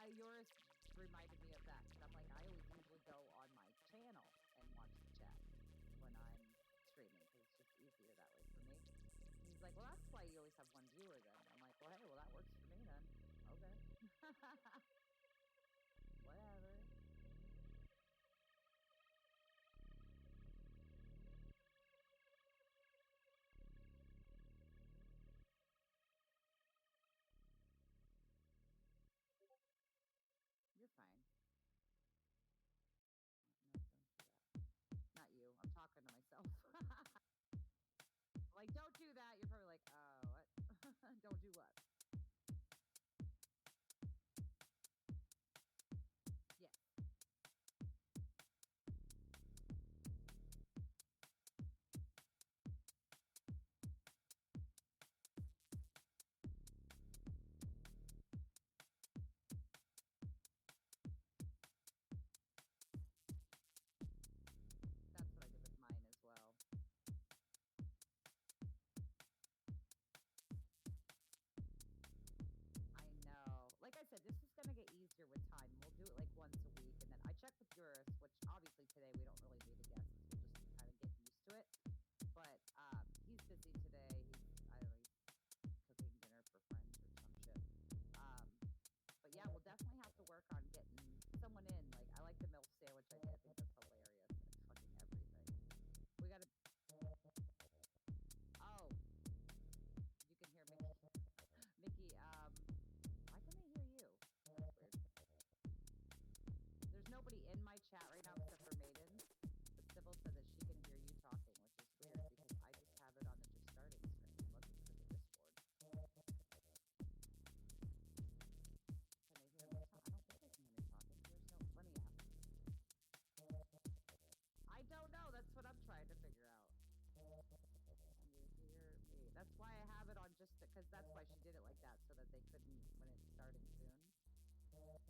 yours reminded me of that because I'm like, I always usually go on my channel and watch the chat when I'm streaming because it's just easier that way for me. And he's like, well, that's why you always have one viewer then. I'm like, well, hey, well, that works for me then. Okay. Whatever. You're fine. No, don't do that. Not you. I'm talking to myself. Like, don't do that. You're probably like, what? Don't do what? Yes. That's what I did with mine as well. I know. Like I said, this is going to get easier with time. We'll do it like once a week. And then I check with yours, which obviously today we don't really need a guest because we'll just kind of get used to it. But he's busy today. I don't know, he's cooking dinner for friends or some shit. But yeah, we'll definitely have to work on getting someone in. Like, I like the milk sandwich idea. I think that's hilarious. That's fucking everything. We gotta. Oh, you can hear Mickey. Mickey, why can I hear you? That's weird. There's nobody in my chat right now except for Maiden. But Sybil said that she can hear you talking, which is weird because I just have it on the just starting screen. Unless it's because of Discord. Can they hear me talk? I don't think they can hear me talking. There's no. Let me ask. I don't know. That's what I'm trying to figure out. Can you hear me? That's why I have it on just because that's why she did it like that so that they couldn't when it's starting soon. Why did it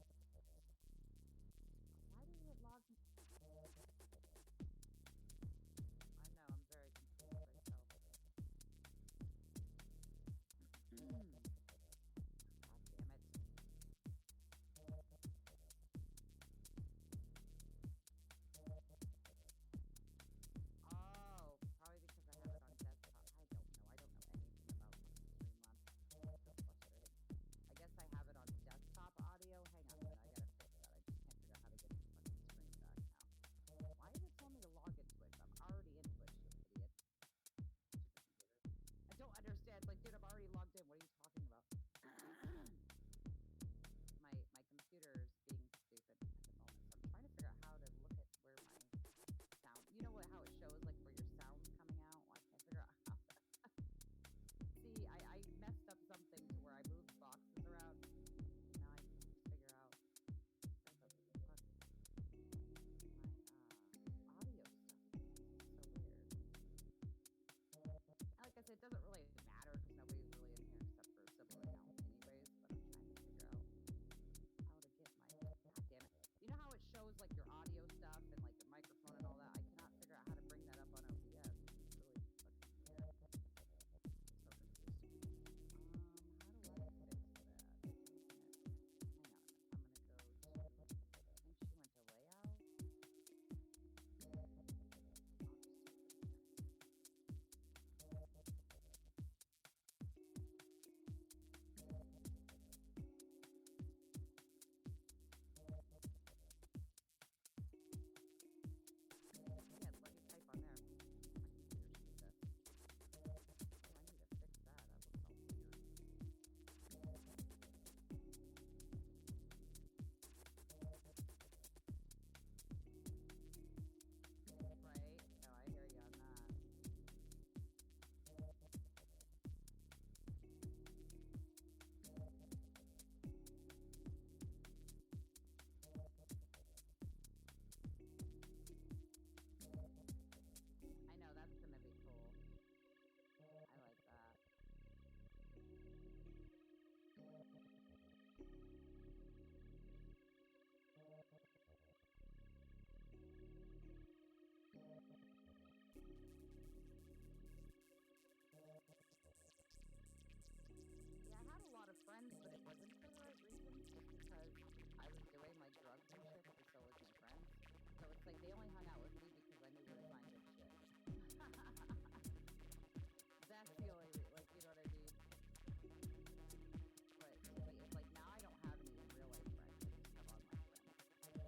like they only hung out with me because I knew where to find good shit. That's the only like you know what I mean. But to me, it's like now I don't have any in real life friends. I just have online friends.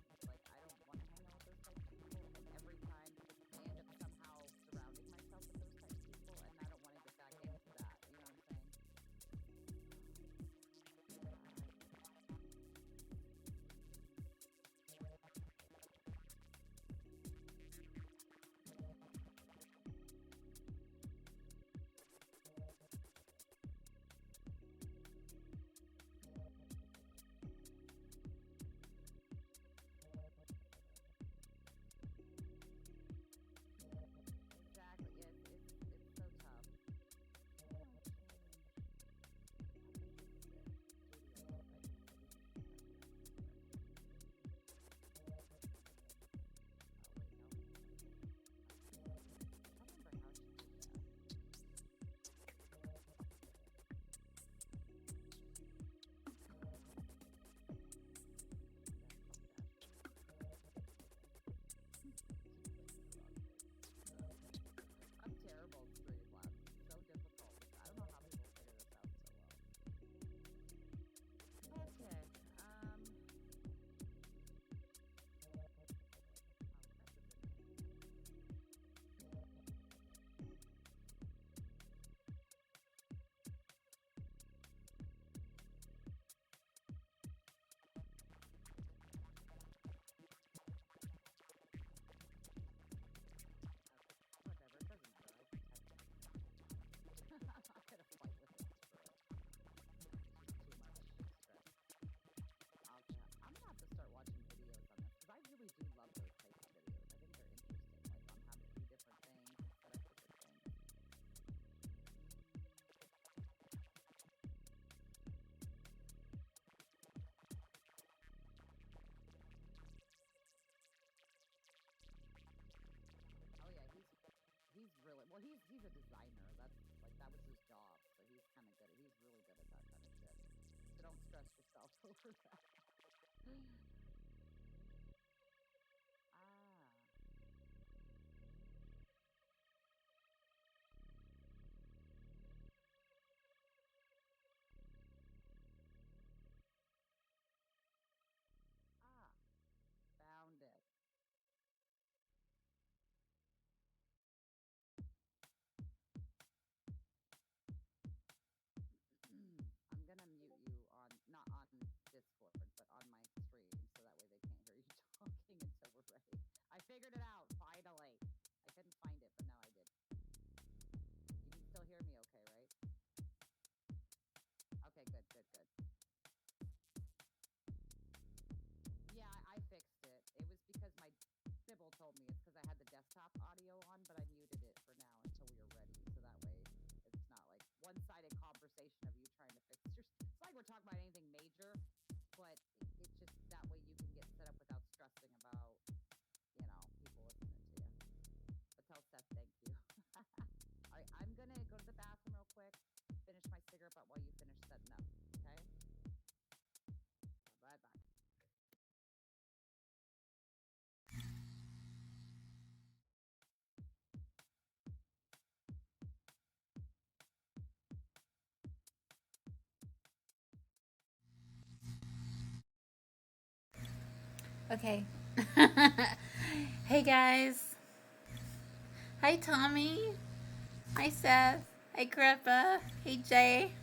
It's like I don't want to hang out with those types of people, and every time I end up somehow surrounding myself with those types of people, and I don't want to get back into that. You know what I'm saying? Exactly. It's so tough. I want to change. I think this is it. Studio mode. Oh wait, no. I don't remember how she did that. Desktop dashboard. She clicked the wrong thing. I'm terrible at Creative Labs. It's so difficult. I don't know how people figure this out so well. Okay. Oh, that's a good name. Okay. Whatever. It doesn't matter. I can type it. I'm not gonna fight with it. Screw it. It's just too much stress. Okay. I'm gonna have to start watching videos on this because I really do love those types of videos. I think they're interesting. Like on how to do different things, set up different things. Oh yeah, he's really well. He's a designer. That's like that was his job, so he's kind of good. He's really good at that kind of shit. So don't stress yourself over that. Ah, ah, found it. I'm gonna mute you on not on Discord, but on my stream, so that way they can't hear you talking until we're ready. I figured it out finally. I couldn't find it, but now I did. You can still hear me, okay? Right? Okay, good, good, good. Yeah, I fixed it. It was because my Sybil told me it's because I had the desktop audio on, but I muted it for now until we were ready. So that way it's not like one-sided conversation of you trying to fix your. It's like we're talking about anything major, but it's just that way you can get set up without stressing about, people listening to you. But tell Seth thank you. All right, I'm gonna go to the bathroom real quick, finish my cigarette butt while you finish setting up. Okay? Bye bye. Okay. Hey guys. Hi Tommy. Hi Seth. Hi Grippa. Hey Jay.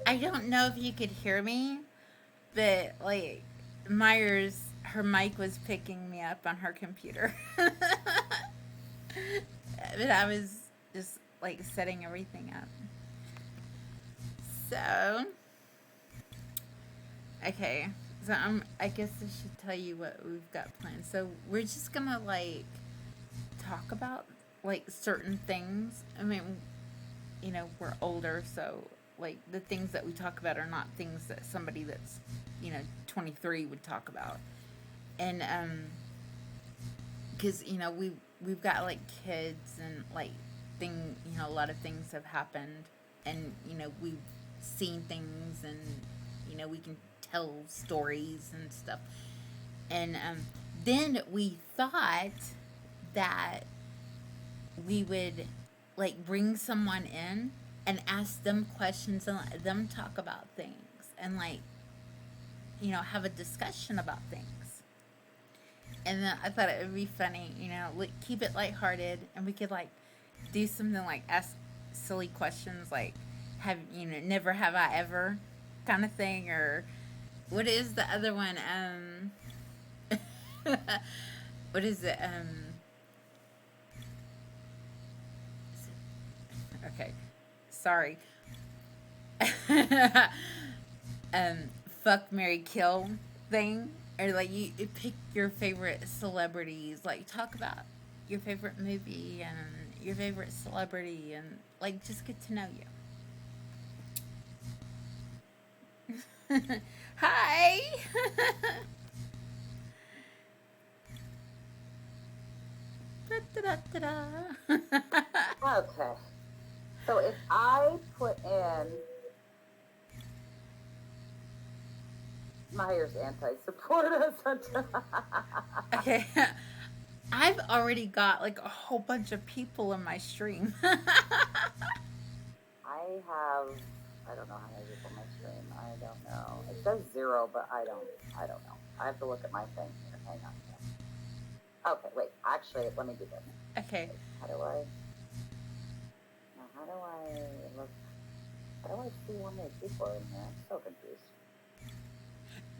I don't know if you could hear me, but like Myers, her mic was picking me up on her computer. But I was just like setting everything up. So, okay. So I guess I should tell you what we've got planned. So we're just gonna like talk about like certain things. I mean, we're older, so like the things that we talk about are not things that somebody that's 23 would talk about. And because we've got like kids and like a lot of things have happened, and we've seen things, and we can tell stories and stuff. And then we thought that we would like bring someone in and ask them questions and let them talk about things and like have a discussion about things. And then I thought it would be funny, like keep it lighthearted, and we could like do something like ask silly questions like have never have I ever kind of thing, or what is the other one? What is it? Okay, sorry. um, fuck, Mary, kill thing, or like you pick your favorite celebrities, like talk about your favorite movie and your favorite celebrity, and like just get to know you. Hi. Da-da-da-da-da. Okay. So if I put in Myers anti-support us. Okay. I've already got like a whole bunch of people in my stream. I don't know how many people in my stream. I don't know. It says 0, but I don't know. I have to look at my thing here. Hang on. Okay, wait. Actually, let me do this. Okay. Wait, how do I look? How do I see how many people are in here? I'm so confused.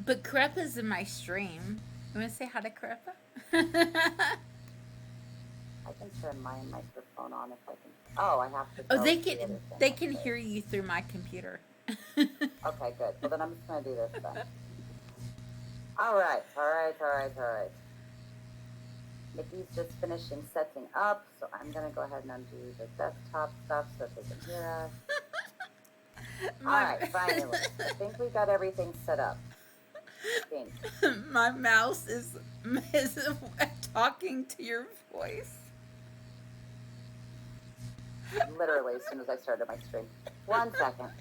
But Crepa's in my stream. You want to say hi to Crepa? I can turn my microphone on if I can. Oh, I have to. Oh, they can hear you through my computer. Okay, good. Well, then I'm just gonna do this then. All right. Mickey's just finishing setting up, so I'm gonna go ahead and undo the desktop stuff so they can hear us. All right, finally. I think we got everything set up. My mouse is talking to your voice. Literally, as soon as I started my stream. 1 second.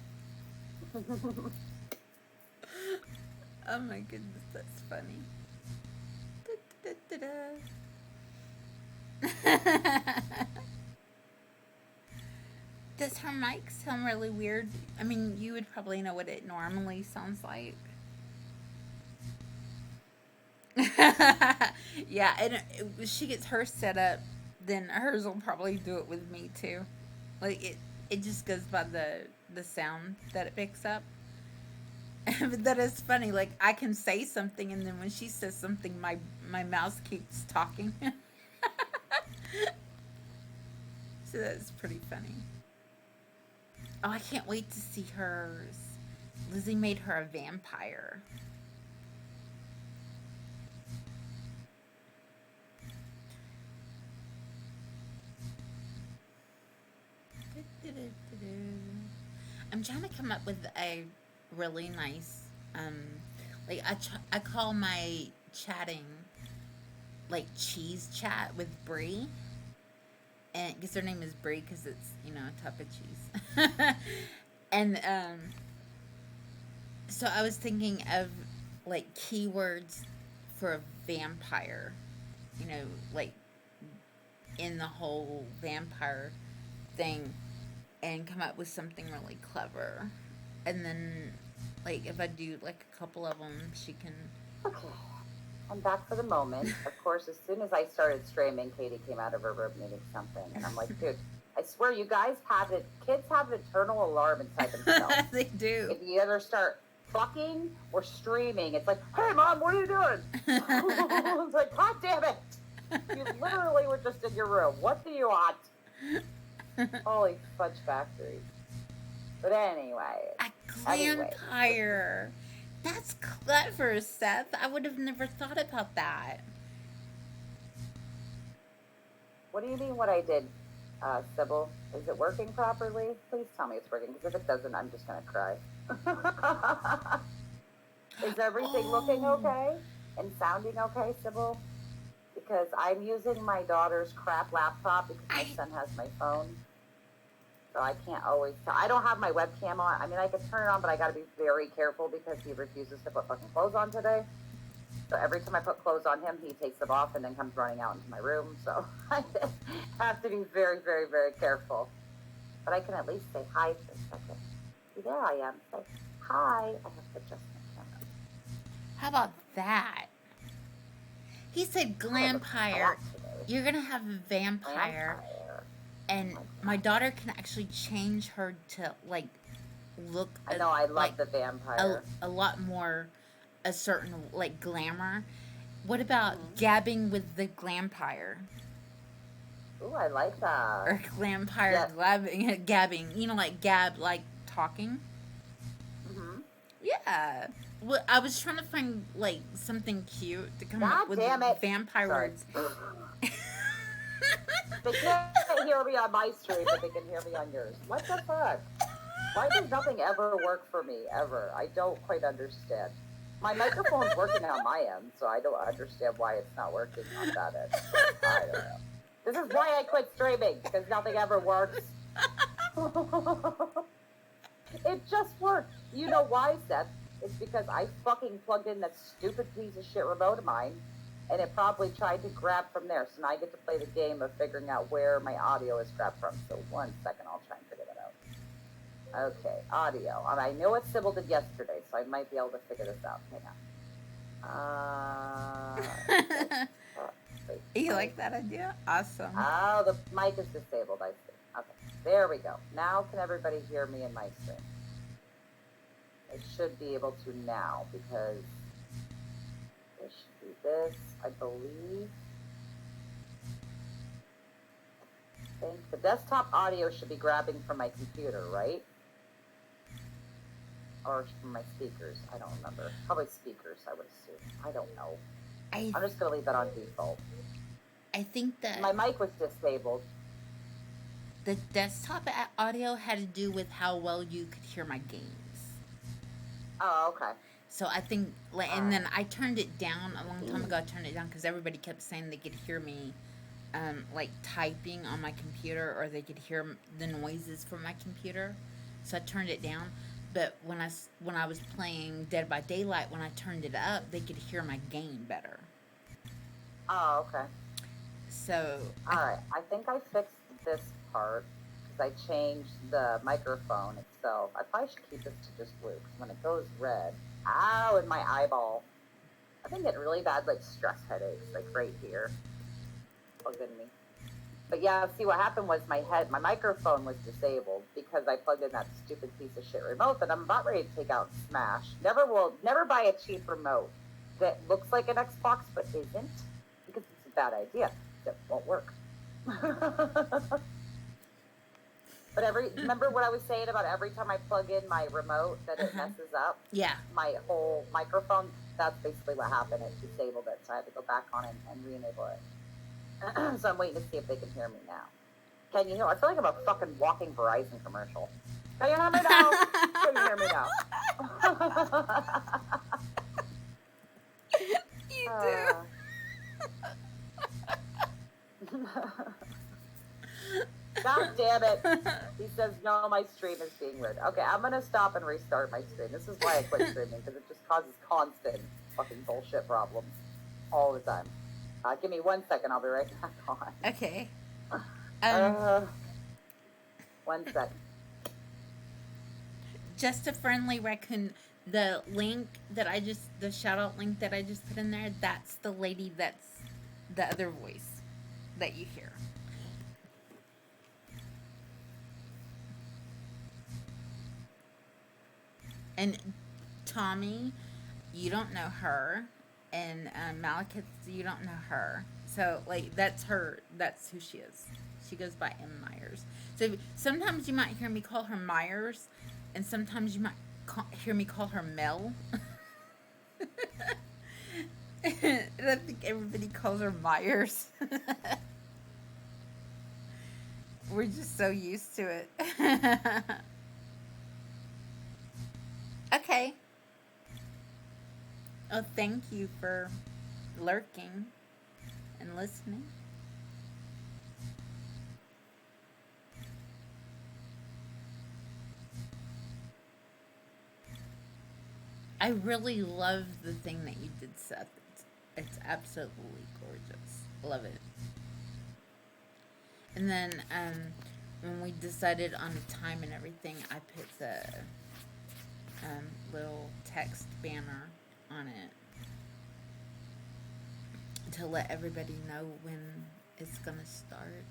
Oh my goodness, that's funny. Does her mic sound really weird? I mean, you would probably know what it normally sounds like. Yeah, and if she gets hers set up, then hers will probably do it with me too. Like it just goes by the sound that it picks up. But that is funny. Like I can say something, and then when she says something, my mouse keeps talking. So that's pretty funny. Oh, I can't wait to see hers. Lizzie made her a vampire. I'm trying to come up with a really nice, like I call my chatting like cheese chat with Brie, and because her name is Brie because it's a type of cheese, and so I was thinking of like keywords for a vampire, like in the whole vampire thing, and come up with something really clever. And then, like, if I do like a couple of them, she can. Okay. I'm back for the moment. Of course, as soon as I started streaming, Katie came out of her room needing something. And I'm like, dude, I swear you guys have it. Kids have an eternal alarm inside themselves. They do. If you ever start fucking or streaming, it's like, hey, Mom, what are you doing? It's like, God damn it. You literally were just in your room. What do you want? Holy fudge factory. But anyway. A vampire. That's clever, Seth. I would have never thought about that. What do you mean what I did, Sybil? Is it working properly? Please tell me it's working, because if it doesn't, I'm just going to cry. Is everything looking okay? And sounding okay, Sybil? Because I'm using my daughter's crap laptop because my son has my phone. So I can't always tell. I don't have my webcam on. I mean, I could turn it on, but I got to be very careful because he refuses to put fucking clothes on today. So every time I put clothes on him, he takes them off and then comes running out into my room. So I have to be very, very, very careful. But I can at least say hi for a second. See, there I am. Say hi. I have to adjust my camera. How about that? He said glampire. You're going to have a vampire. And my daughter can actually change her to, like, look... I know, I love like the vampire. A lot more, a certain, like, glamour. What about gabbing with the glampire? Ooh, I like that. Or glampire gabbing. You know, like gab, like talking? Mm-hmm. Yeah. Well, I was trying to find, like, something cute to come up with vampire words. They can't hear me on my stream, but they can hear me on yours. What the fuck? Why does nothing ever work for me, ever? I don't quite understand. My microphone's working on my end, so I don't understand why it's not working on that end. I don't know. This is why I quit streaming, because nothing ever works. It just worked. You know why, Seth? It's because I fucking plugged in that stupid piece of shit remote of mine, and it probably tried to grab from there. So now I get to play the game of figuring out where my audio is grabbed from. So 1 second, I'll try and figure that out. Okay, audio. I know what Sybil did yesterday, so I might be able to figure this out. Hang on. You like that idea? Awesome. Oh, the mic is disabled, I see. Okay, there we go. Now can everybody hear me in my stream? I should be able to now, because it should be this, I believe. I think the desktop audio should be grabbing from my computer, right? Or from my speakers, I don't remember. Probably speakers, I would assume. I don't know. I'm just going to leave that on default. I think that my mic was disabled. The desktop audio had to do with how well you could hear my games. Oh, okay. So I think, and then I turned it down a long time ago. I turned it down because everybody kept saying they could hear me, like, typing on my computer, or they could hear the noises from my computer. So I turned it down. But when I was playing Dead by Daylight, when I turned it up, they could hear my game better. Oh, okay. So... Alright, I think I fixed this part, because I changed the microphone itself. I probably should keep this to just blue, because when it goes red... Ow, in my eyeball. I've been getting really bad, like, stress headaches, like, right here. Plugged in me. But yeah, see, what happened was my microphone was disabled because I plugged in that stupid piece of shit remote that I'm about ready to take out and smash. Never buy a cheap remote that looks like an Xbox but isn't, because it's a bad idea. It won't work. But remember what I was saying about every time I plug in my remote that it messes up? Yeah. My whole microphone? That's basically what happened. It disabled it, so I had to go back on it and re-enable it. So I'm waiting to see if they can hear me now. Can you hear? I feel like I'm a fucking walking Verizon commercial. Can you hear me now? Can you hear me now? You do. God damn it. He says, no, my stream is being weird. Okay, I'm going to stop and restart my stream. This is why I quit streaming, because it just causes constant fucking bullshit problems all the time. Give me 1 second. I'll be right back on. Okay. 1 second. Just a friendly raccoon. The link that the shout out link that I just put in there, that's the lady that's the other voice that you hear. And Tommy, you don't know her. And Malekith, you don't know her. So, like, that's her. That's who she is. She goes by M. Myers. So, sometimes you might hear me call her Myers. And sometimes you might hear me call her Mel. And I think everybody calls her Myers. We're just so used to it. Okay. Oh, thank you for lurking and listening. I really love the thing that you did, Seth. It's absolutely gorgeous. Love it. And then when we decided on the time and everything, I put the little text banner on it to let everybody know when it's gonna start.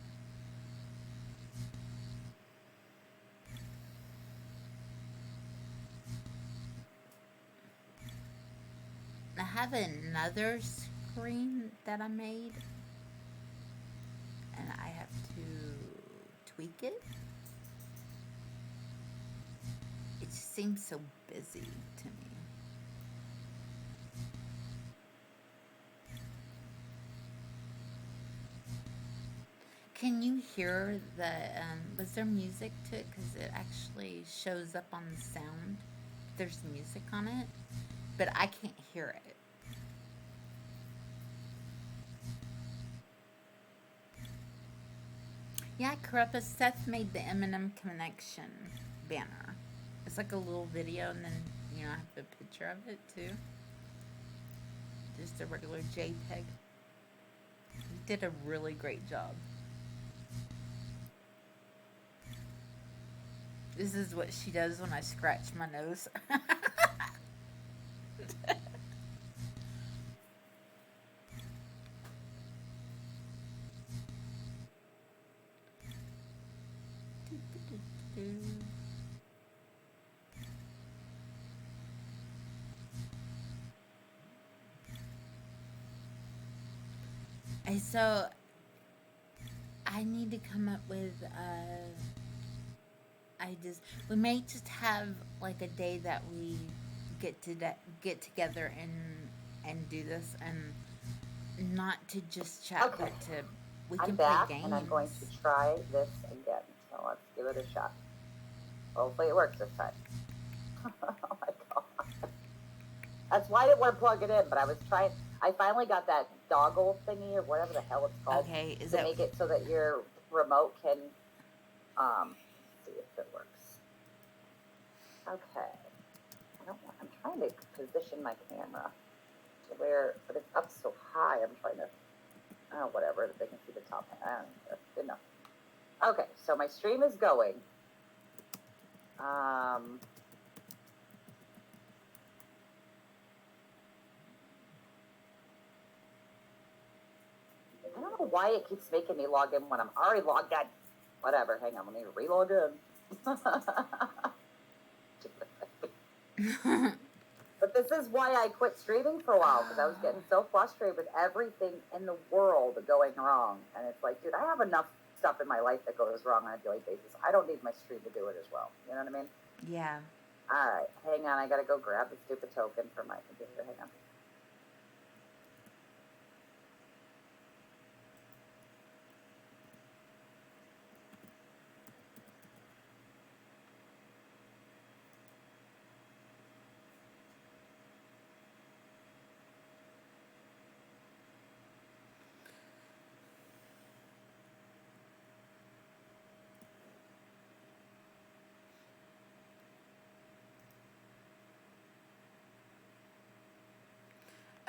I have another screen that I made, and I have to tweak it. It just seems so busy to me. Can you hear the, was there music to it? Because it actually shows up on the sound. There's music on it, but I can't hear it. Yeah, Karappa, Seth made the M&M Connection banner. It's like a little video, and then, I have a picture of it, too. Just a regular JPEG. He did a really great job. This is what she does when I scratch my nose. And so I need to come up with we may just have like a day that we get together and do this, and not to just chat, Okay. but to we I'm can back, play games. and I'm going to try this again. So let's give it a shot. Hopefully it works this time. Oh my god. That's why I didn't want to plug it in, but I was trying. I finally got that doggle thingy or whatever the hell it's called. Okay, to make it so that your remote can see if it works. Okay. I'm trying to position my camera to where, but it's up so high. I'm trying to, whatever, that they can see the top. I don't know. Good enough. Okay, so my stream is going. I don't know why it keeps making me log in when I'm already logged in. Whatever, hang on, let me re-log in. But this is why I quit streaming for a while, because I was getting so frustrated with everything in the world going wrong. And it's like, dude, I have enough stuff in my life that goes wrong on a daily basis. I don't need my stream to do it as well. You know what I mean? Yeah. All right, hang on. I got to go grab the stupid token from my computer. Hang on.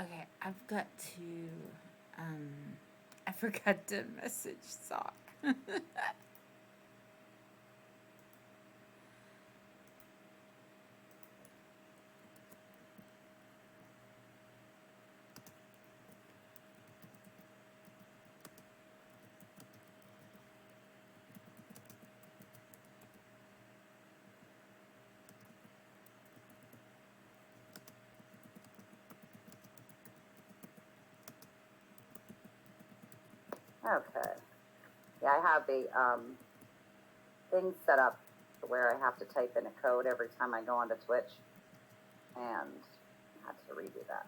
Okay, I've got to. I forgot to message Sock. Okay. Yeah, I have the thing set up where I have to type in a code every time I go onto Twitch, and I have to redo that.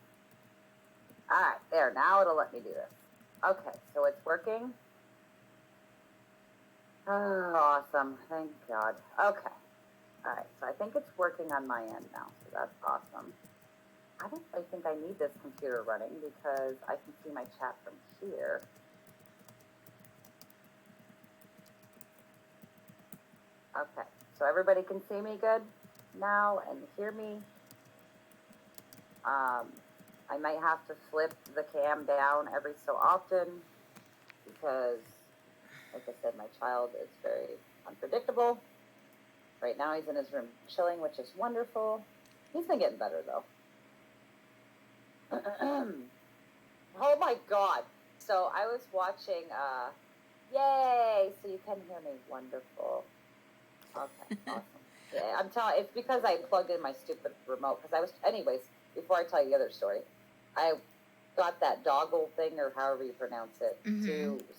All right, there. Now it'll let me do this. Okay, so it's working. Oh, awesome. Thank God. Okay. All right, so I think it's working on my end now, so that's awesome. I don't really think I need this computer running because I can see my chat from here. Okay, so everybody can see me good now and hear me. I might have to flip the cam down every so often because, like I said, my child is very unpredictable. Right now he's in his room chilling, which is wonderful. He's been getting better, though. Oh, my God. So I was watching, yay, so you can hear me. Wonderful. Okay, awesome. Yeah, I'm telling. It's because I plugged in my stupid remote. Anyways. Before I tell you the other story, I got that doggle thing, or however you pronounce it,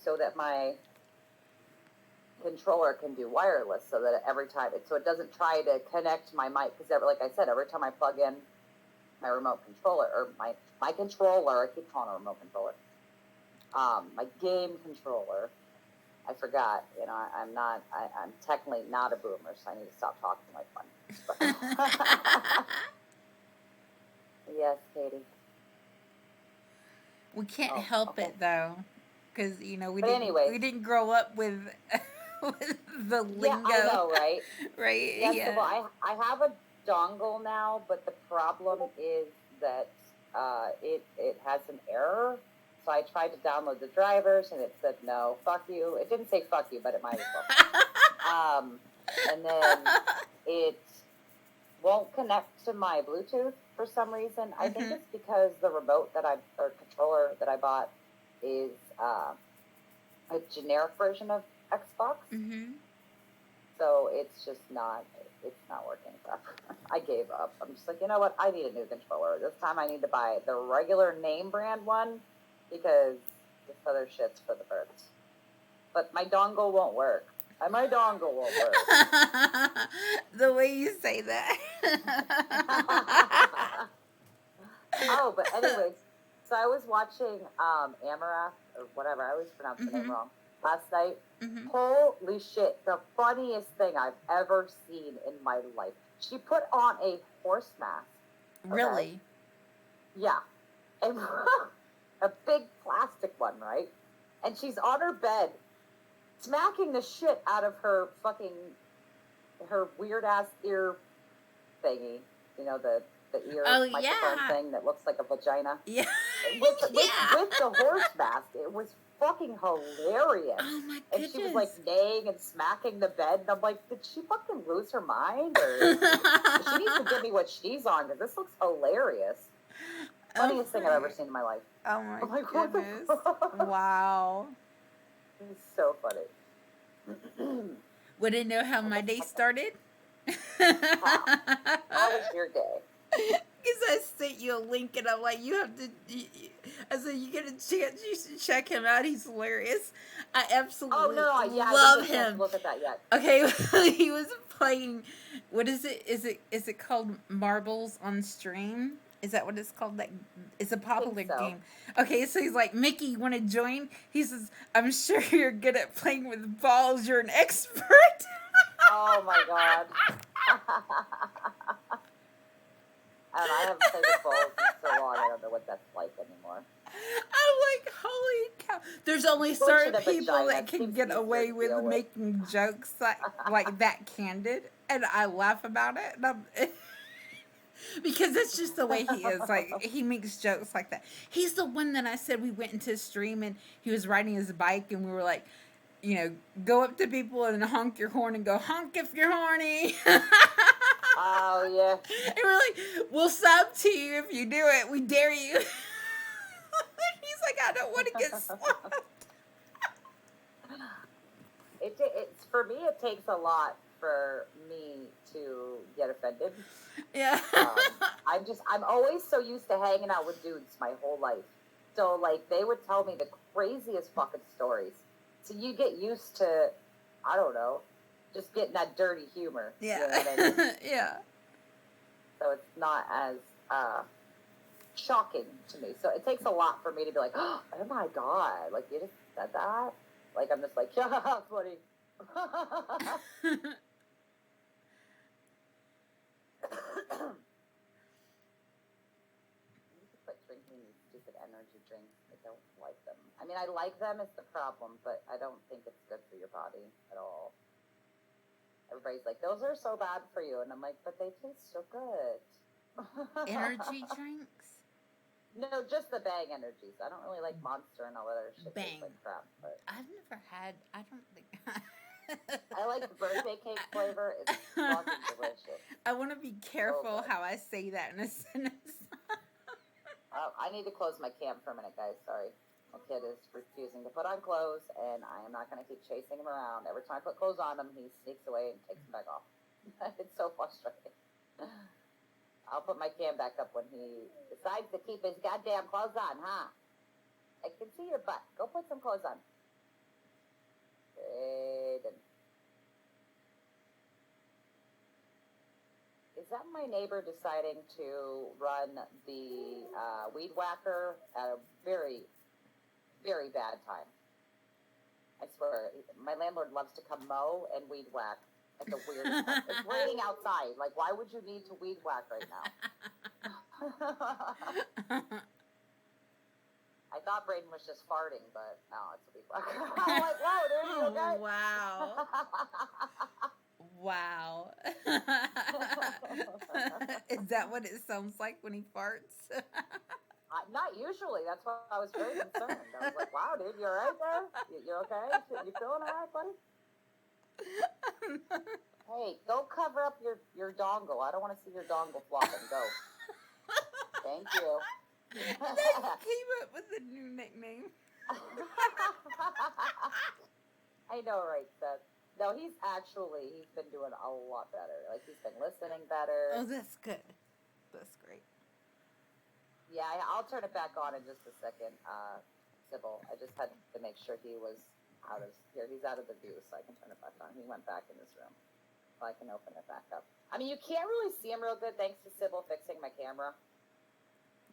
so that my controller can do wireless. So that every time, so it doesn't try to connect my mic. Because like I said, every time I plug in my remote controller or my controller, I keep calling it a remote controller. My game controller. I forgot, I'm technically not a boomer, so I need to stop talking like one. Yes, Katie. We can't help it though, because we didn't grow up with with the lingo. Yeah, I know, right? Right? Yes, yeah. Well, I have a dongle now, but the problem is that it has an error. So I tried to download the drivers, and it said no, fuck you. It didn't say fuck you, but it might as well. And then it won't connect to my Bluetooth for some reason. I think it's because the remote or controller that I bought is a generic version of Xbox. So it's just not working. I gave up. I'm just like, you know what? I need a new controller. This time I need to buy the regular name brand one because this other shit's for the birds. But my dongle won't work. My dongle won't work. The way you say that. Oh, but anyways, so I was watching Amara, or whatever, I always pronounce the name wrong, last night. Holy shit, the funniest thing I've ever seen in my life. She put on a horse mask. Okay? Really? Yeah. And a big plastic one, right? And she's on her bed, smacking the shit out of her weird ass ear thingy. The ear microphone thing that looks like a vagina. Yeah. With the horse mask. It was fucking hilarious. Oh my goodness. And she was like neighing and smacking the bed. And I'm like, did she fucking lose her mind? Or she needs to give me what she's on because this looks hilarious. Funniest thing I've ever seen in my life. Oh my goodness. Wow. It's so funny. Want to know how my day started? How was your day? Because I sent you a link and I'm like, you have to. I said, you get a chance, you should check him out. He's hilarious. I absolutely love him. I didn't look at that yet. Okay, he was playing. What is it? Is it called Marbles on Stream? Is that what it's called? Like, it's a popular game. Okay, so he's like, Mickey, you want to join? He says, I'm sure you're good at playing with balls. You're an expert. Oh my God. I haven't played with balls in so long. I don't know what that's like anymore. I'm like, holy cow. There's only certain people that can get away with making jokes like that candid. And I laugh about it. And because that's just the way he is. Like, he makes jokes like that. He's the one that I said we went into a stream and he was riding his bike and we were like, go up to people and honk your horn and go, honk if you're horny. Oh, yeah. And we're like, we'll sub to you if you do it. We dare you. He's like, I don't want to get slapped. It's for me, it takes a lot for me to get offended. Yeah. I'm always so used to hanging out with dudes my whole life. So, like, they would tell me the craziest fucking stories. So you get used to, I don't know, just getting that dirty humor. Yeah. You know what I mean? Yeah. So it's not as shocking to me. So it takes a lot for me to be like, oh my God, like, you just said that? Like, I'm just like, yeah, funny. Quit drinking these stupid energy drinks. I don't like them. I mean, I like them is the problem, but I don't think it's good for your body at all. Everybody's like, those are so bad for you. And I'm like, but they taste so good. Energy drinks? No, just the Bang energies. I don't really like Monster and all that other shit. Tastes Bang. like crap. But I've never had, I don't think. I like the birthday cake flavor. It's fucking delicious. I want to be careful how I say that in a sentence. I need to close my cam for a minute, guys. Sorry. My kid is refusing to put on clothes, and I am not going to keep chasing him around. Every time I put clothes on him, he sneaks away and takes them back off. It's so frustrating. I'll put my cam back up when he decides to keep his goddamn clothes on, huh? I can see your butt. Go put some clothes on. Aiden. Is that my neighbor deciding to run the weed whacker at a very, very bad time? I swear, my landlord loves to come mow and weed whack at the weirdest time. It's raining outside. Like, why would you need to weed whack right now? I thought Braden was just farting, but no, it's a weed whacker. I'm like, wow, there you go. Wow. Wow. Is that what it sounds like when he farts? Not usually. That's why I was very concerned. I was like, wow, dude, you all right there? You okay? You feeling all right, buddy? Hey, go cover up your dongle. I don't want to see your dongle flopping. Go. Thank you. They came up with a new nickname. I know, right, Seth? No, he's been doing a lot better. Like, he's been listening better. Oh, that's good. That's great. Yeah, I'll turn it back on in just a second, Sybil. I just had to make sure he was out of here. He's out of the view, so I can turn it back on. He went back in his room, so I can open it back up. I mean, you can't really see him real good thanks to Sybil fixing my camera,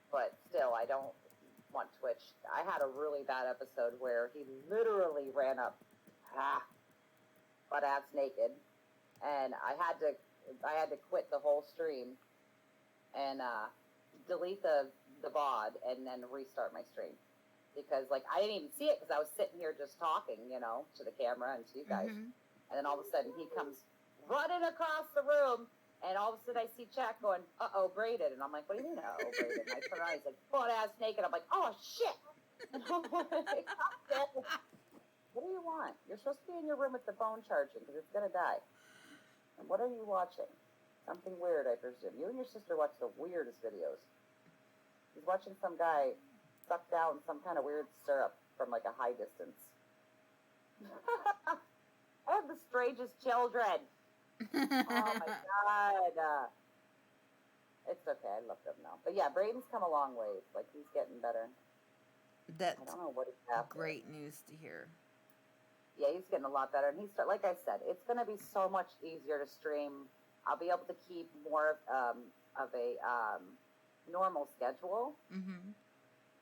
but still, I don't want Twitch. I had a really bad episode where he literally ran up, butt ass naked, and I had to quit the whole stream and delete the VOD and then restart my stream because like I didn't even see it because I was sitting here just talking, to the camera and to you guys, and then all of a sudden he comes running across the room, and all of a sudden I see chat going, "Uh-oh, Braden," and I'm like, "What do you mean, uh-oh, Braden?" And I turn around, he's like, butt ass naked. I'm like, "Oh shit!" And I'm like, what do you want? You're supposed to be in your room with the phone charging because it's gonna die. And what are you watching? Something weird, I presume. You and your sister watch the weirdest videos. He's watching some guy suck down some kind of weird syrup from like a high distance. I have the strangest children. Oh my god. It's okay. I love them now. But yeah, Braden's come a long ways. Like, he's getting better. That's I don't know what he's happening. Great news to hear. Yeah, he's getting a lot better. And like I said, it's going to be so much easier to stream. I'll be able to keep more of a normal schedule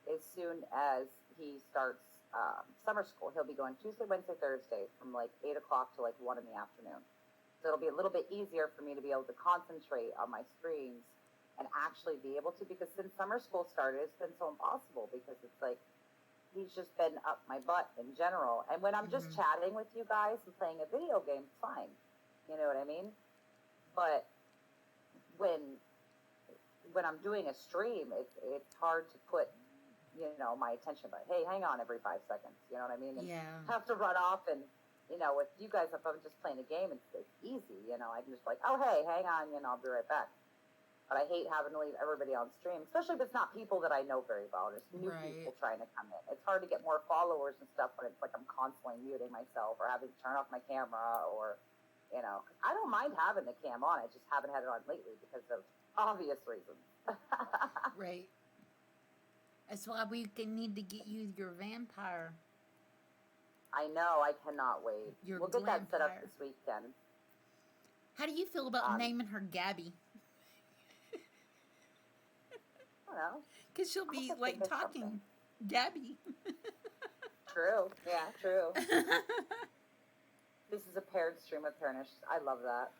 as soon as he starts summer school. He'll be going Tuesday, Wednesday, Thursday from like 8 o'clock to like 1 in the afternoon. So it'll be a little bit easier for me to be able to concentrate on my streams and actually be able to, because since summer school started, it's been so impossible because it's like, he's just been up my butt in general. And when I'm just chatting with you guys and playing a video game, it's fine. You know what I mean? But when I'm doing a stream, it's hard to put, my attention. But hey, hang on every 5 seconds. You know what I mean? And have to run off and, with you guys, if I'm just playing a game, it's easy. I can just like, oh, hey, hang on, I'll be right back. But I hate having to leave everybody on stream, especially if it's not people that I know very well. There's new people trying to come in. It's hard to get more followers and stuff when it's like I'm constantly muting myself or having to turn off my camera or, I don't mind having the cam on. I just haven't had it on lately because of obvious reasons. Right. That's why we need to get you your vampire. I know. I cannot wait. We'll get that set up this weekend. How do you feel about naming her Gabby? I don't know. Because she'll be like talking. Gabby. True. Yeah, true. This is a paired stream of Parnish. I love that.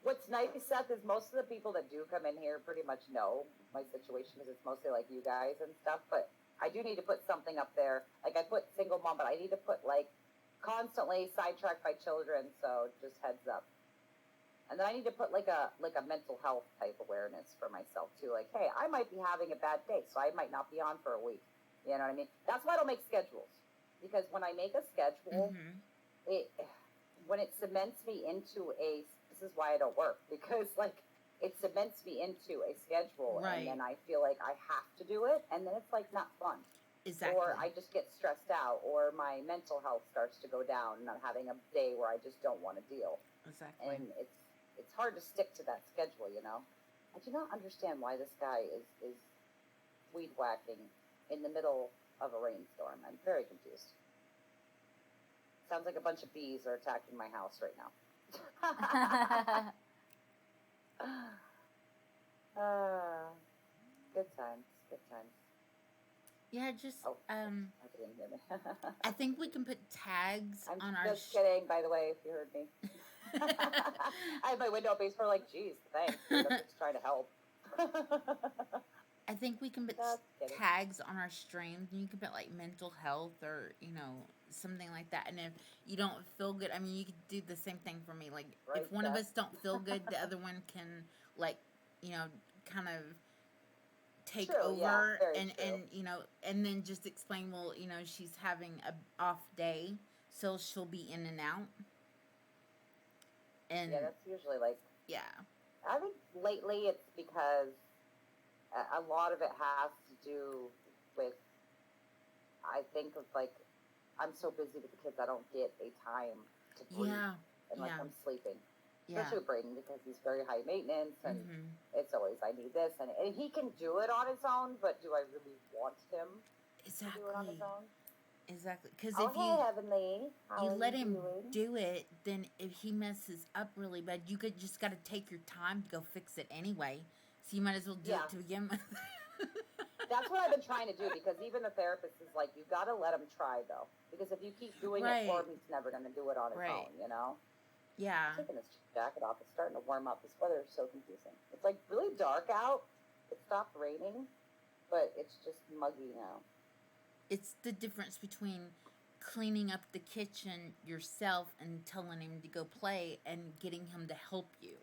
What's nice, Seth, is most of the people that do come in here pretty much know my situation because it's mostly like you guys and stuff. But I do need to put something up there. Like I put single mom, but I need to put like constantly sidetracked by children. So just heads up. And And then I need to put like a mental health type awareness for myself too. Like, hey, I might be having a bad day, so I might not be on for a week. You know what I mean? That's why I don't make schedules, because when I make a schedule, it when it cements me into this is why I don't work, because like it cements me into a schedule, and then I feel like I have to do it, and then it's like not fun. Exactly. Or I just get stressed out, or my mental health starts to go down, and I'm having a day where I just don't want to deal. Exactly. And it's hard to stick to that schedule, you know. I do not understand why this guy is weed whacking in the middle of a rainstorm. I'm very confused. Sounds like a bunch of bees are attacking my house right now. Good times, good times. Yeah, just I didn't hear me. I think we can put tags on our. I'm just kidding, by the way, if you heard me. I had my window open for like, geez, thanks. I'm just trying to help. I think we can put tags on our streams, and you can put like mental health or something like that. And if you don't feel good, I mean, you could do the same thing for me. Like if one of us don't feel good, the other one can kind of take over and then just explain. Well, she's having a off day, so she'll be in and out. And yeah, that's usually like I think lately it's because a lot of it has to do with, I think of like, I'm so busy with the kids, I don't get a time to breathe. And like I'm sleeping. Especially with Brayden, because he's very high maintenance, and it's always, I need this. And he can do it on his own, but do I really want him to do it on his own? Exactly. Because if you let him do it, then if he messes up really bad, you just got to take your time to go fix it anyway. So you might as well do it to begin with. That's what I've been trying to do, because even the therapist is like, you got to let him try, though. Because if you keep doing it for him, he's never going to do it on his own, you know? Yeah. I'm taking this jacket off. It's starting to warm up. This weather is so confusing. It's like really dark out. It stopped raining, but it's just muggy now. It's the difference between cleaning up the kitchen yourself and telling him to go play, and getting him to help you,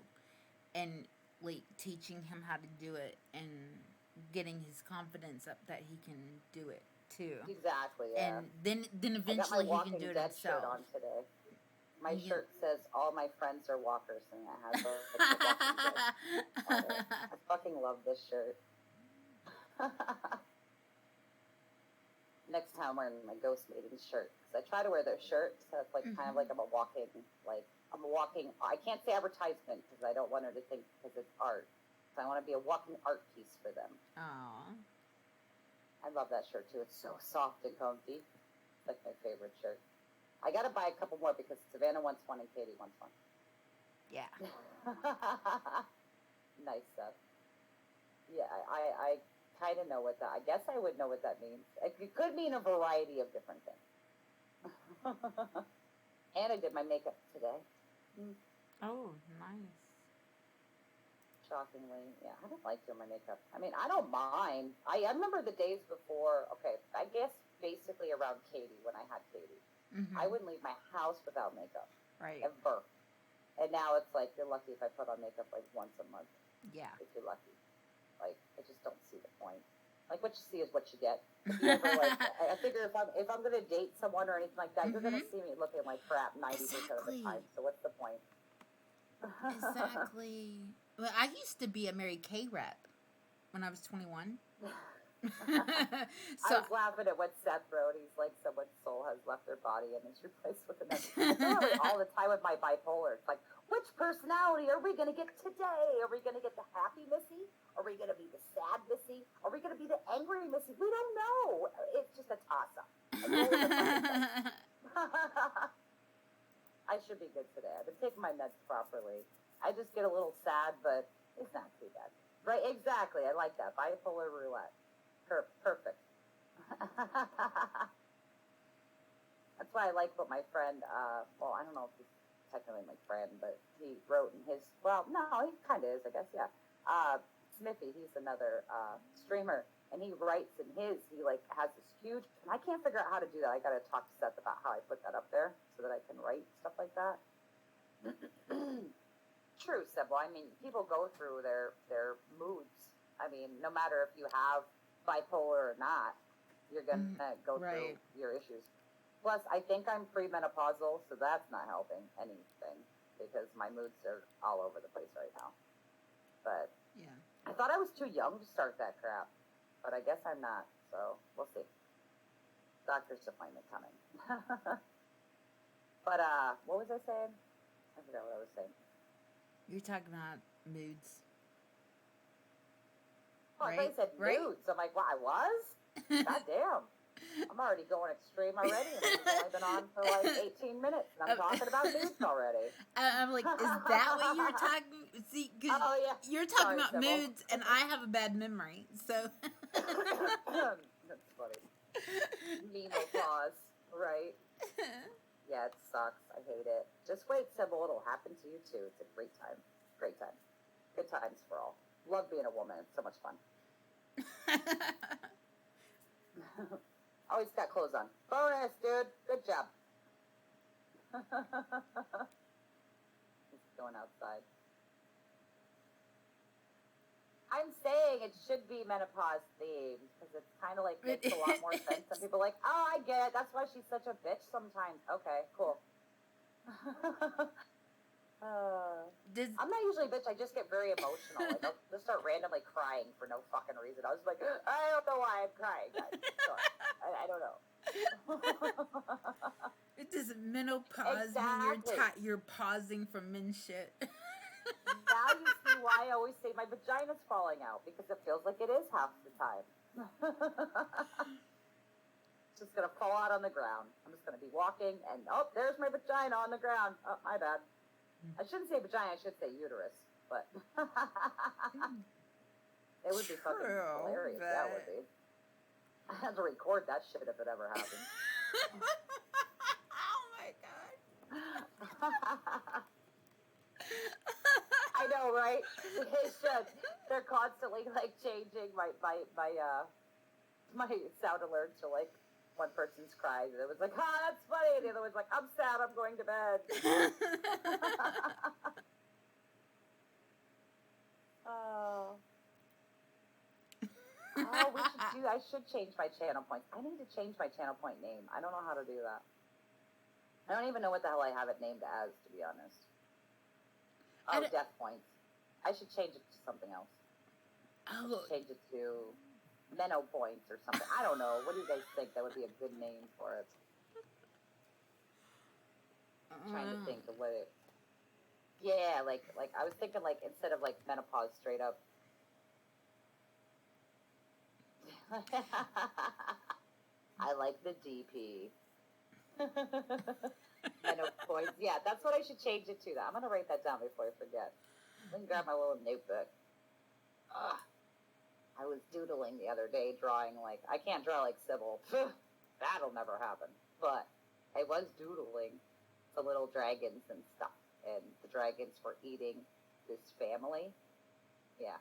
and like teaching him how to do it, and getting his confidence up that he can do it too. Exactly. Yeah. And then eventually he can do it himself. Shirt on today. My shirt says all my friends are walkers, and it has a on it. I fucking love this shirt. Next time I'm wearing my ghost maiden shirt, because I try to wear their shirt, so it's like kind of like I'm a walking, I can't say advertisement, because I don't want her to think, because it's art. So I want to be a walking art piece for them. Aww. I love that shirt too. It's so soft and comfy. It's like my favorite shirt. I got to buy a couple more, because Savannah wants one and Katie wants one. Yeah. Nice stuff. Yeah, I kind of know what that, I guess I would know what that means. It could mean a variety of different things. And I did my makeup today. Oh, nice. Shockingly, yeah, I don't like doing my makeup. I mean, I don't mind. I remember the days before, I guess basically around Katie, when I had Katie. I wouldn't leave my house without makeup. Right. Ever. And now it's like, you're lucky if I put on makeup like once a month. Yeah. If you're lucky. Like, I just don't see the point. Like, what you see is what you get. If you ever, I figure if I'm going to date someone or anything like that, you're going to see me looking like crap 90% of the time. So what's the point? Exactly. Well, I used to be a Mary Kay rep when I was 21. So, I was laughing at what Seth wrote. He's like, someone's soul has left their body and is replaced with another. I feel like all the time with my bipolar. It's like, which personality are we going to get today? Are we going to get the happy Missy? Are we going to be the sad Missy? Are we going to be the angry Missy? We don't know. It's just a toss-up. I should be good today. I've been taking my meds properly. I just get a little sad, but it's not too bad. Right, exactly. I like that. Bipolar roulette. Perfect. That's why I like what my friend, well, I don't know if he's technically my friend, but he wrote in his, well, no, he kind of is, I guess, yeah. Smithy, he's another streamer, and he writes in his, he like has this huge, and I can't figure out how to do that. I got to talk to Seth about how I put that up there so that I can write stuff like that. true, Sybil. I mean, people go through their moods. I mean, no matter if you have bipolar or not, you're gonna go through your issues. Plus, I think I'm premenopausal, so that's not helping anything because my moods are all over the place right now. But yeah, I thought I was too young to start that crap, but I guess I'm not. So we'll see. Doctor's appointment coming. But what was I saying? I forgot what I was saying. you're talking about moods. Oh, I thought you said nudes. I'm like, well, I was? God damn. I'm already going extreme already, and we've only been on for like 18 minutes, and I'm talking about nudes already. I'm like, is that what you're talking? See, cause you're talking about Sybil. Moods, and I have a bad memory, so. That's funny. Nemo pause, right? Yeah, it sucks. I hate it. Just wait, Sybil. It'll happen to you too. It's a great time. Great time. Good times for all. Love being a woman. It's so much fun. Always got clothes on. Bonus, dude. Good job. He's going outside. I'm saying it should be menopause themed because it's kind of like makes a lot more sense. Some people are like, oh, I get it. That's why she's such a bitch sometimes. Okay, cool. I'm not usually a bitch. I just get very emotional. Like, I'll just start randomly crying for no fucking reason. I was like, I don't know why I'm crying. I don't know. It does menopause mean you're pausing from men shit. Now you see why I always say my vagina's falling out, because it feels like it is half the time. It's just going to fall out on the ground. I'm just going to be walking, and there's my vagina on the ground. Oh, my bad. I shouldn't say vagina, I should say uterus, but it would be fucking hilarious. That would be. I have to record that shit if it ever happens. Oh my god. I know, right? They should. They're constantly like changing my sound alerts are like one person's crying and it was like, that's funny. And the other one's like, I'm sad, I'm going to bed. I should change my channel point. I need to change my channel point name. I don't know how to do that. I don't even know what the hell I have it named as, to be honest. Oh, death points. I should change it to something else. I should change it to Menno points or something. I don't know. What do you guys think that would be a good name for it? I'm trying to think of what it... Yeah, like I was thinking like instead of like menopause straight up. I like the DP. Menno points. Yeah, that's what I should change it to. I'm going to write that down before I forget. Let me grab my little notebook. I was doodling the other day, drawing like... I can't draw like Sybil. That'll never happen. But I was doodling the little dragons and stuff. And the dragons were eating this family. Yeah.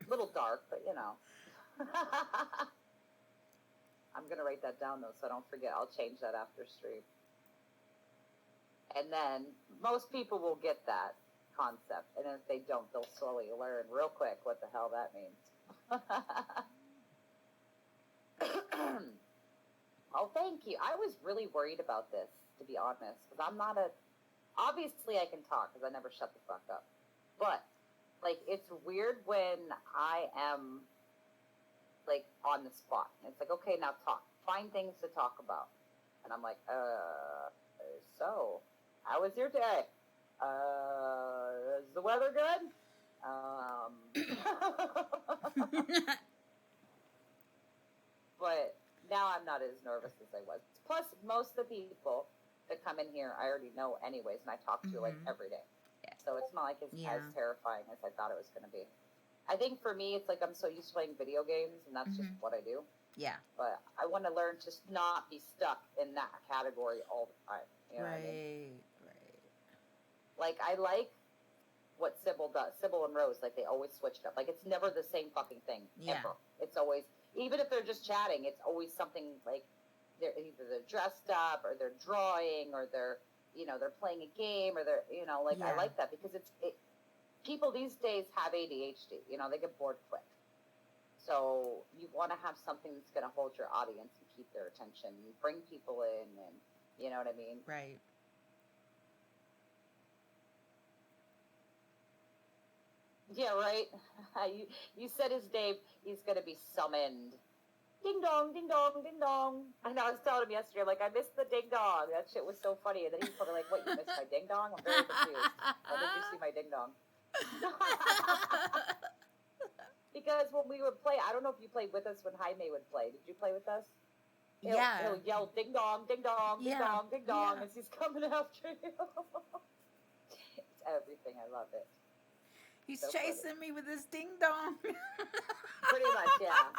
A little dark, but you know. I'm going to write that down, though, so I don't forget. I'll change that after stream. And then most people will get that concept. And if they don't, they'll slowly learn real quick what the hell that means. Oh, thank you. I was really worried about this, to be honest, because I'm not a... Obviously, I can talk, because I never shut the fuck up. But, like, it's weird when I am, like, on the spot. And it's like, okay, now talk. Find things to talk about. And I'm like, so, how was your day? Is the weather good? But now I'm not as nervous as I was. Plus, most of the people that come in here, I already know anyways, and I talk to like every day. Yeah. So it's not like it's as terrifying as I thought it was going to be. I think for me, it's like I'm so used to playing video games, and that's just what I do. Yeah. But I want to learn to not be stuck in that category all the time. You know what I mean? Right. Like, I like what Sybil does. Sybil and Rose, like, they always switch it up. Like, it's never the same fucking thing, ever. It's always, even if they're just chatting, it's always something, like, they're dressed up, or they're drawing, or they're, you know, they're playing a game, or they're, you know, like, I like that, because people these days have ADHD. You know, they get bored quick. So you want to have something that's going to hold your audience and keep their attention, and bring people in, and you know what I mean? Right. Yeah, right. You said his name. He's going to be summoned. Ding dong, ding dong, ding dong. And I was telling him yesterday, I'm like, I missed the ding dong. That shit was so funny. And then he's probably like, what, you missed my ding dong? I'm very confused. When did you see my ding dong? Because when we would play, I don't know if you played with us when Jaime would play. Did you play with us? He'll yell ding dong, ding dong, ding dong, ding dong as he's coming after you. It's everything. I love it. He's so chasing me with his ding dong. Pretty much, yeah.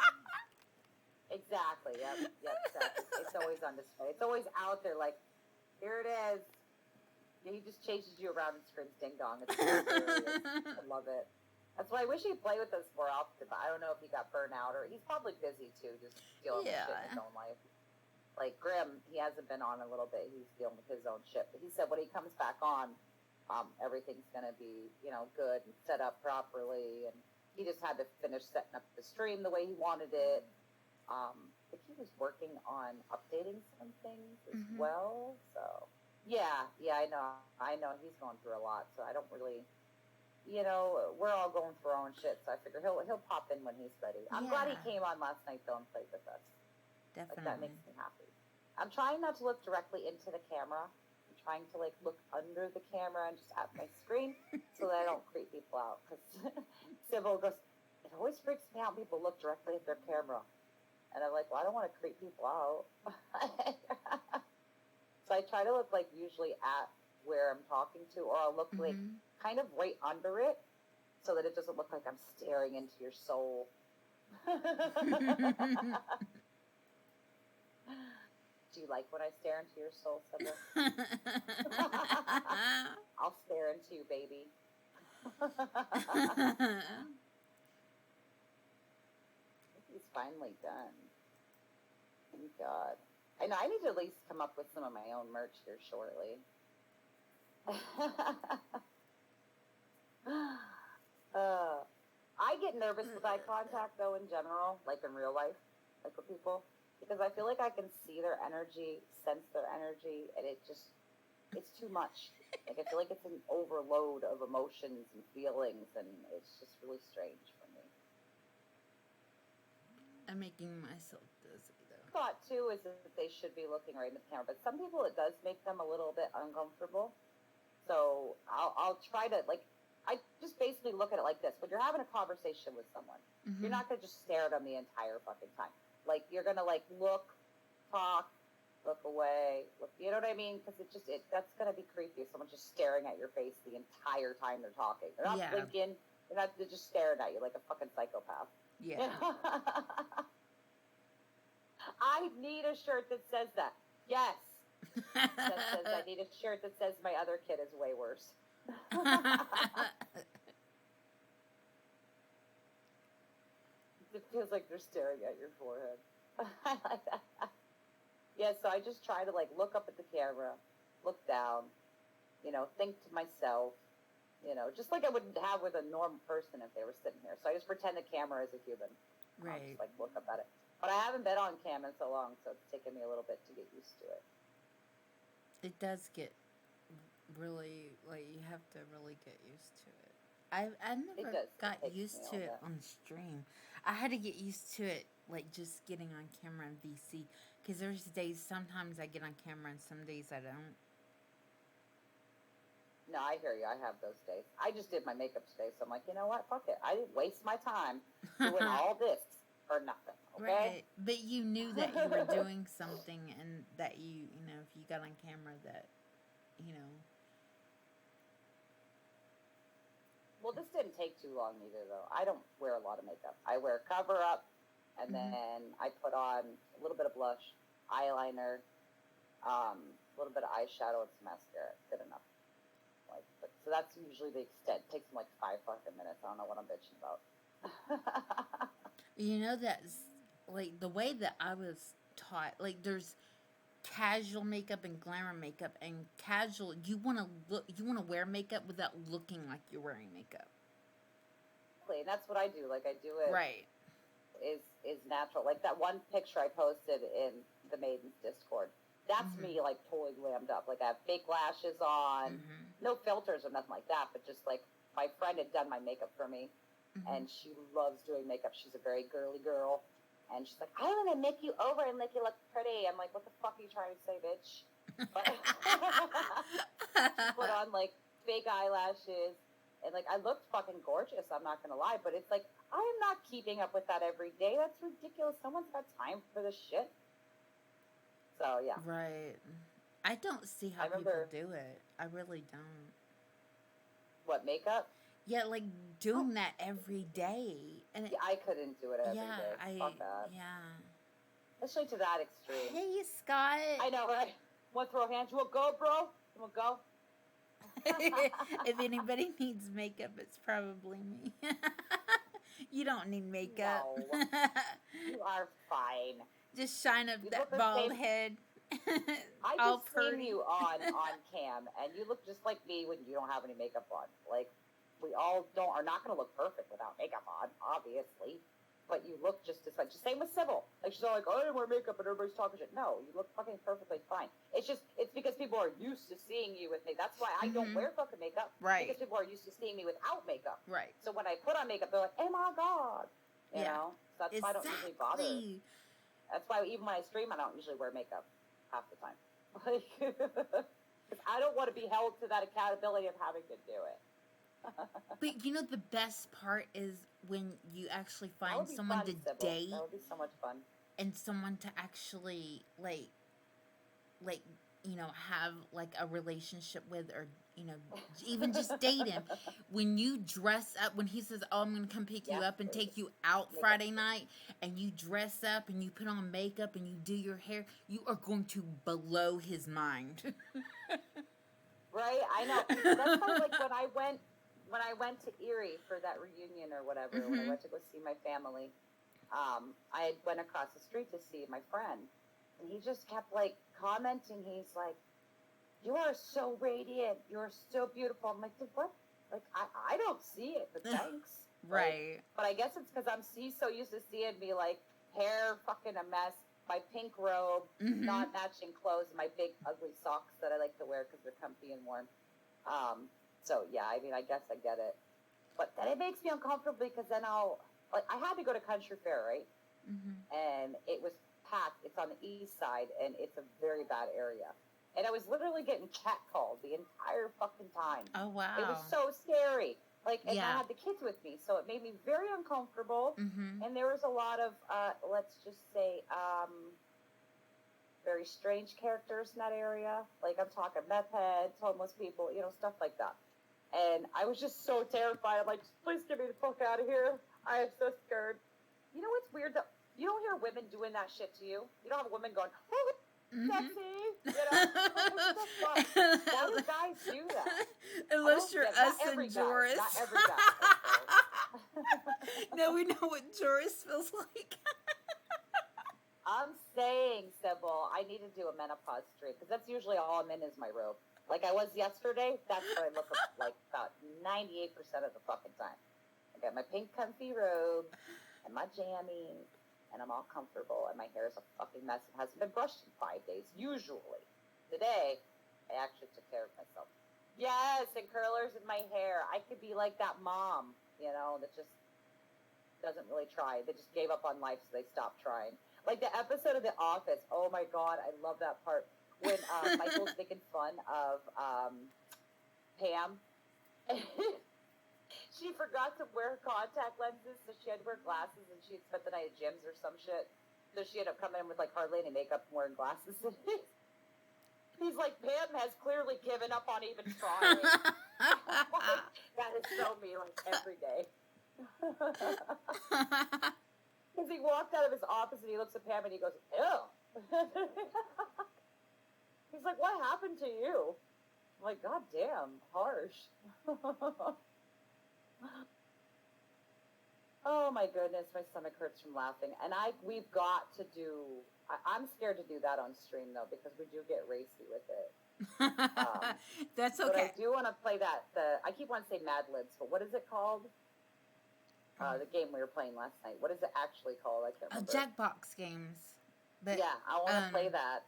Exactly. Yep. Exactly. It's always on display. It's always out there. Like, here it is. He just chases you around and screams ding dong. It's hilarious. I love it. That's why I wish he'd play with us more often. But I don't know if he got burnt out or he's probably busy too, just dealing with shit in his own life. Like Grim, he hasn't been on a little bit. He's dealing with his own shit. But he said when he comes back on, everything's gonna be, good and set up properly. And he just had to finish setting up the stream the way he wanted it. I think he was working on updating some things as well. So yeah, I know he's going through a lot. So I don't really, we're all going through our own shit. So I figure he'll pop in when he's ready. I'm glad he came on last night though and played with us. Definitely. Like, that makes me happy. I'm trying not to look directly into the camera. I'm trying to look under the camera and just at my screen so that I don't creep people out. Because Sybil goes, it always freaks me out when people look directly at their camera. And I'm like, well, I don't want to creep people out. So I try to look usually at where I'm talking to, or I'll look kind of right under it so that it doesn't look like I'm staring into your soul. Do you like when I stare into your soul, Sybil? I'll stare into you, baby. He's finally done. Thank God. I know I need to at least come up with some of my own merch here shortly. I get nervous with eye contact though in general, like in real life, like with people, because I feel like I can see their energy, sense their energy, and it's too much. Like I feel like it's an overload of emotions and feelings, and it's just really strange for me. I'm making myself dizzy though. Thought too is that they should be looking right in the camera, but some people it does make them a little bit uncomfortable. So I'll try to I just basically look at it like this. When you're having a conversation with someone, you're not gonna just stare at them the entire fucking time. Like you're gonna look, talk, look away, look. You know what I mean? Because that's gonna be creepy. If someone's just staring at your face the entire time they're talking. They're not blinking. They're just staring at you like a fucking psychopath. Yeah. I need a shirt that says that. Yes. That says I need a shirt that says my other kid is way worse. It feels like they're staring at your forehead. I like that. Yeah, so I just try to look up at the camera, look down, think to myself, just like I would have with a normal person if they were sitting here. So I just pretend the camera is a human. Right. I'll just look up at it. But I haven't been on cam in so long, so it's taken me a little bit to get used to it. It does get really, you have to really get used to it. I never got used to it on stream. I had to get used to it, just getting on camera in VC. Because there's days, sometimes I get on camera and some days I don't. No, I hear you. I have those days. I just did my makeup today, so I'm like, you know what? Fuck it. I didn't waste my time doing all this for nothing. Okay? Right. But you knew that you were doing something and that if you got on camera that, Well, this didn't take too long either, though. I don't wear a lot of makeup. I wear cover up, and then I put on a little bit of blush, eyeliner, a little bit of eyeshadow, and some mascara. Good enough. So that's usually the extent. It takes them 5 fucking minutes. I don't know what I'm bitching about. That's the way that I was taught. There's casual makeup and glamour makeup, and casual. You want to wear makeup without looking like you're wearing makeup. And that's what I do. Like I do it Right. is natural. Like that one picture I posted in the Maidens Discord. That's Mm-hmm. me like totally glammed up. Like I have fake lashes on, Mm-hmm. no filters or nothing like that, but just like my friend had done my makeup for me, Mm-hmm. and she loves doing makeup. She's a very girly girl, and she's like, I want to make you over and make you look pretty. I'm like, what the fuck are you trying to say, bitch? But she put on like fake eyelashes, and like I looked fucking gorgeous. I'm not gonna lie, but it's like I am not keeping up with that every day. That's ridiculous. No one's got time for this shit. So yeah. Right. I don't see how I people remember do it. I really don't. what makeup. Yeah, like doing that every day, and Yeah, I couldn't do it every yeah, day. Fuck that. yeah. Especially to that extreme. Hey, Scott. I know, right? Want to throw hands? You want to go, bro? You want to go? If anybody needs makeup, it's probably me. You don't need makeup. No, you are fine. Just shine up You look that the bald same. head. I All just seen pretty. you on cam, and you look just like me when you don't have any makeup on. Like we all are not going to look perfect without makeup on, obviously. But you look just as much. Same with Sybil. Like she's all like, "Oh, I didn't wear makeup," and everybody's talking shit. No, you look fucking perfectly fine. It's because people are used to seeing you with makeup. That's why I don't wear fucking makeup. Right. Because people are used to seeing me without makeup. Right. So when I put on makeup, they're like, "Oh my god," you know. So that's why I don't usually bother. That's why even when I stream, I don't usually wear makeup half the time. Like, because I don't want to be held to that accountability of having to do it. But you know the best part is when you actually That find would be someone fun, to Sybil. date That would be so much fun. and someone to actually like have like a relationship with, or even just date him. When you dress up, when he says, "Oh, I'm gonna come pick you Yes, up and please. take you out Makeup Friday queen. night," and you dress up and you put on makeup and you do your hair, you are going to blow his mind. Right? I know. Well, that's why, like, when I went to Erie for that reunion or whatever, when I went to go see my family, I went across the street to see my friend, and he just kept like commenting. He's like, "You are so radiant. You're so beautiful." I'm like, "Dude, what? Like, I don't see it, but thanks." Right. Like, but I guess it's because he's so used to seeing me like hair fucking a mess, my pink robe, not matching clothes, and my big ugly socks that I like to wear because they're comfy and warm. So yeah, I mean, I guess I get it, but then it makes me uncomfortable because then I had to go to Country Fair, right? And it packed. It's on the east side, and it's a very bad area. And I was literally getting catcalled the entire fucking time. Oh wow. It was so scary. Like, and Yeah. I had the kids with me, so it made me very uncomfortable. And there was a lot of, let's just say, very strange characters in that area. Like, I'm talking meth heads, homeless people, stuff like that. And I was just so terrified. I'm like, please get me the fuck out of here. I am so scared. You know what's weird, though? You don't hear women doing that shit to you. You don't have a woman going, "Oh, sexy," what the fuck? Why do guys do that? Unless you're us and Joris. Not every guy. No, we know what Joris feels like. I'm saying, Sybil, I need to do a menopause streak because that's usually all I'm in is my robe. Like I was yesterday, that's what I look like about 98% of the fucking time. I got my pink comfy robe and my jammies, and I'm all comfortable, and my hair is a fucking mess. It hasn't been brushed in 5 days, usually. Today, I actually took care of myself. Yes, and curlers in my hair. I could be like that mom, that just doesn't really try. They just gave up on life, so they stopped trying. Like the episode of The Office. Oh my God, I love that part. When Michael's making fun of Pam. She forgot to wear contact lenses, so she had to wear glasses, and she had spent the night at gyms or some shit. So she ended up coming in with like hardly any makeup and wearing glasses. He's like, Pam has clearly given up on even trying. That is so me, like every day. Because he walked out of his office and he looks at Pam and he goes, ew. He's like, what happened to you? I'm like, God damn, harsh. Oh my goodness, my stomach hurts from laughing. And we've got to do, I'm scared to do that on stream though, because we do get racy with it. That's okay. But I do want to play I keep wanting to say Mad Libs, but what is it called? The game we were playing last night. What is it actually called? I can't remember. Jackbox games. But, yeah, I want to play that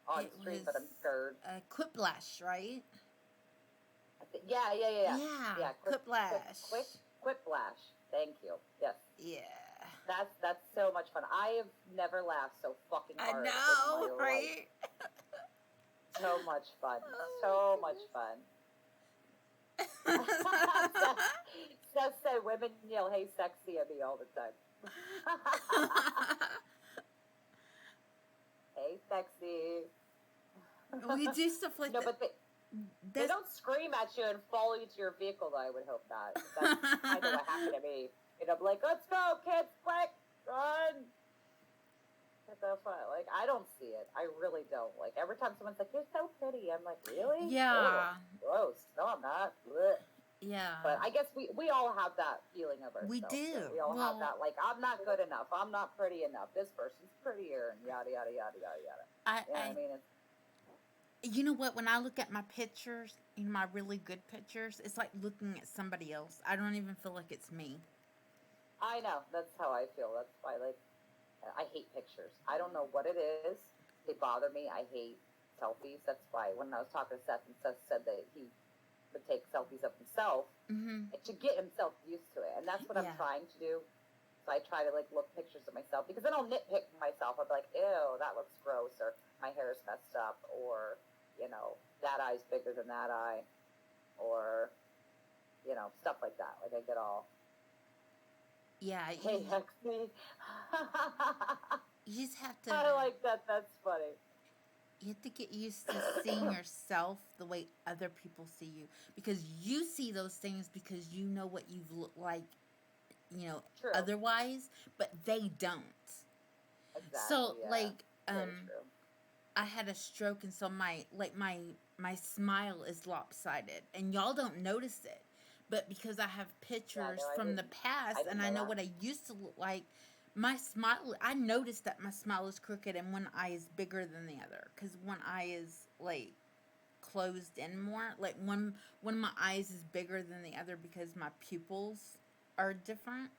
on stream, but I'm scared. Quiplash, right? Yeah. Yeah, Quiplash. Quiplash. Thank you. Yes. Yeah. That's so much fun. I have never laughed so fucking hard I know, in my right? life. So much fun. So much fun. Seth said women yell, "Hey, sexy" at me all the time. Hey, sexy. We do stuff like no, that. but they don't scream at you and follow you to your vehicle, though. I would hope not. That's kind of what happened to me. And I'm like, let's go, kids, quick, run. What the fuck? Like, I don't see it. I really don't. Like, every time someone's like, you're so pretty, I'm like, really? Yeah. Ugh, gross. No, I'm not. Ugh. Yeah. But I guess we all have that feeling of ourselves. We do. We all have that, like, I'm not good enough. I'm not pretty enough. This person's prettier, and yada, yada, yada, yada, yada. You know what I mean? You know what? When I look at my pictures, my really good pictures, it's like looking at somebody else. I don't even feel like it's me. I know. That's how I feel. That's why, like, I hate pictures. I don't know what it is. They bother me. I hate selfies. That's why when I was talking to Seth, and Seth said that he would take selfies of himself to get himself used to it. And that's what I'm trying to do. So I try to, like, look pictures of myself, because then I'll nitpick myself. I'll be like, ew, that looks gross, or my hair is messed up, or, you know, that eye's bigger than that eye, or, you know, stuff like that. Like, I get all... Yeah. Hey, Hexy. You just have to... I like that. That's funny. You have to get used to seeing yourself the way other people see you. Because you see those things because you know what you've looked like, you know, True. otherwise, but they don't. Exactly, so, yeah. like, I had a stroke, and so my smile is lopsided, and y'all don't notice it. But because I have pictures from the past, and I know what I used to look like, my smile, I noticed that my smile is crooked, and one eye is bigger than the other. Because one eye is, like, closed in more. Like, one of my eyes is bigger than the other because my pupils are different.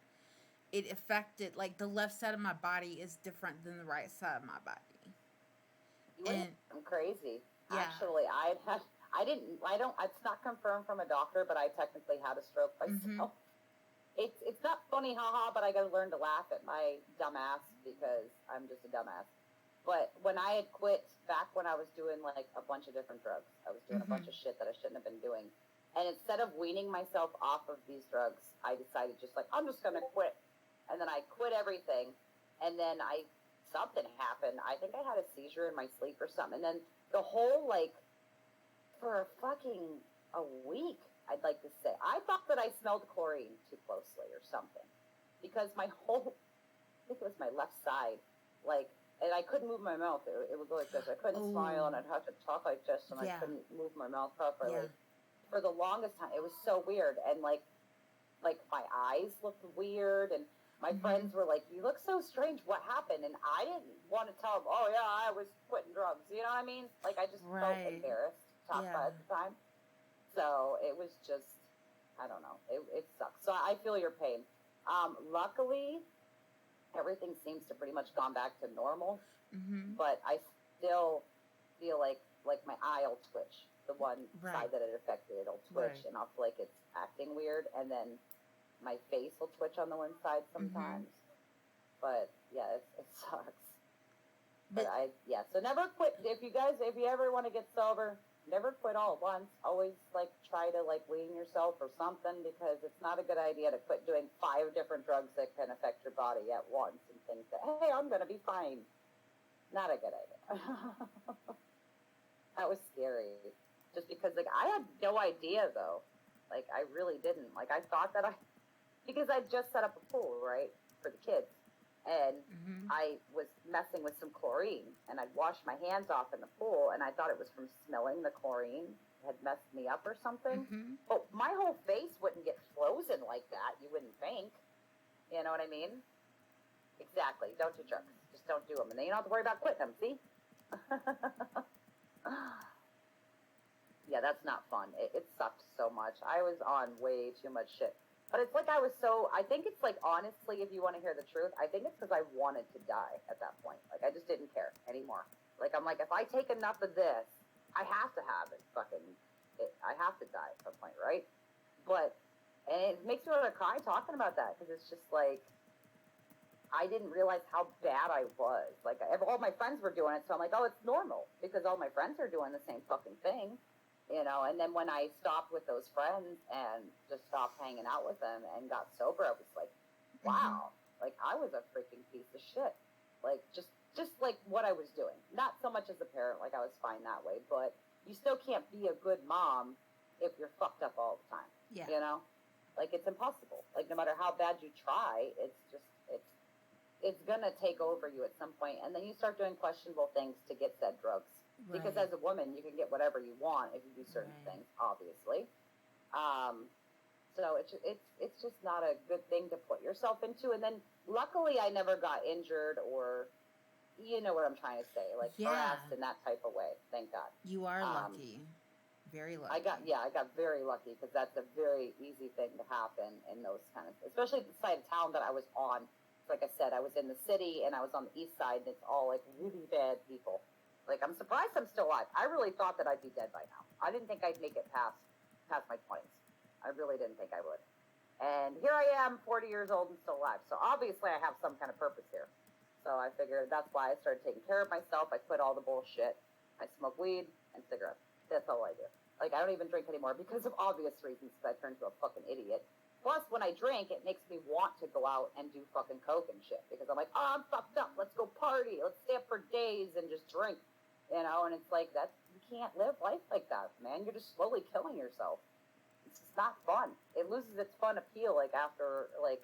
It affected, like, the left side of my body is different than the right side of my body. I'm crazy. Yeah. Actually, it's not confirmed from a doctor, but I technically had a stroke myself. It's not funny, haha, but I got to learn to laugh at my dumbass, because I'm just a dumbass. But when I had quit, back when I was doing, like, a bunch of different drugs, I was doing a bunch of shit that I shouldn't have been doing. And instead of weaning myself off of these drugs, I decided just, like, I'm just going to quit. And then I quit everything. And then something happened. I think I had a seizure in my sleep or something. And then the whole, like, for a week, I'd like to say, I thought that I smelled chlorine too closely or something. Because my whole, I think it was my left side, like, and I couldn't move my mouth. It would go like this. I couldn't smile, and I'd have to talk like this, and I couldn't move my mouth properly. Yeah. For the longest time, it was so weird. And, like my eyes looked weird, and my friends were like, you look so strange. What happened? And I didn't want to tell them, oh, yeah, I was quitting drugs. You know what I mean? Like, I just felt embarrassed to talk about it at the time. So it was just, I don't know. It sucks. So I feel your pain. Luckily, everything seems to pretty much gone back to normal. But I still feel like my eye will twitch. The one side that it affected, it'll twitch, and I'll feel like it's acting weird. And then my face will twitch on the one side sometimes. But yeah, it sucks. But so never quit. If you ever want to get sober, never quit all at once. Always, like, try to, like, wean yourself or something, because it's not a good idea to quit doing 5 different drugs that can affect your body at once and think that, hey, I'm going to be fine. Not a good idea. That was scary. Just because, like, I had no idea, though. Like, I really didn't. Like, I thought that because I just set up a pool, right, for the kids. And I was messing with some chlorine, and I'd washed my hands off in the pool, and I thought it was from smelling the chlorine. It had messed me up or something. But my whole face wouldn't get frozen like that, you wouldn't think. You know what I mean? Exactly. Don't do drugs. Just don't do them. And then you don't have to worry about quitting them, see? Yeah, that's not fun. It sucked so much. I was on way too much shit. But it's like I think it's like, honestly, if you want to hear the truth, I think it's because I wanted to die at that point. Like, I just didn't care anymore. Like, I'm like, if I take enough of this, I have to have it. I have to die at some point, right? But, and it makes me want to cry talking about that because it's just like, I didn't realize how bad I was. Like, all my friends were doing it, so I'm like, oh, it's normal because all my friends are doing the same fucking thing, you know. And then when I stopped with those friends and just stopped hanging out with them and got sober, I was like, wow, like I was a freaking piece of shit. Like, just like what I was doing. Not so much as a parent, like I was fine that way, but you still can't be a good mom if you're fucked up all the time. Yeah. You know, like it's impossible. Like no matter how bad you try, it's gonna take over you at some point, and then you start doing questionable things to get said drugs. Right. Because as a woman, you can get whatever you want if you do certain things, obviously. So it's just not a good thing to put yourself into. And then luckily, I never got injured or, you know what I'm trying to say, like harassed in that type of way. Thank God. You are lucky. Very lucky. I got very lucky because that's a very easy thing to happen in those kind of, especially the side of town that I was on. Like I said, I was in the city and I was on the east side, and it's all like really bad people. Like, I'm surprised I'm still alive. I really thought that I'd be dead by now. I didn't think I'd make it past my 20s. I really didn't think I would. And here I am, 40 years old and still alive. So obviously I have some kind of purpose here. So I figured that's why I started taking care of myself. I quit all the bullshit. I smoke weed and cigarettes. That's all I do. Like, I don't even drink anymore because of obvious reasons, because I turned into a fucking idiot. Plus, when I drink, it makes me want to go out and do fucking coke and shit. Because I'm like, oh, I'm fucked up. Let's go party. Let's stay up for days and just drink. You know, and it's like, you can't live life like that, man. You're just slowly killing yourself. It's just not fun. It loses its fun appeal, like, after, like,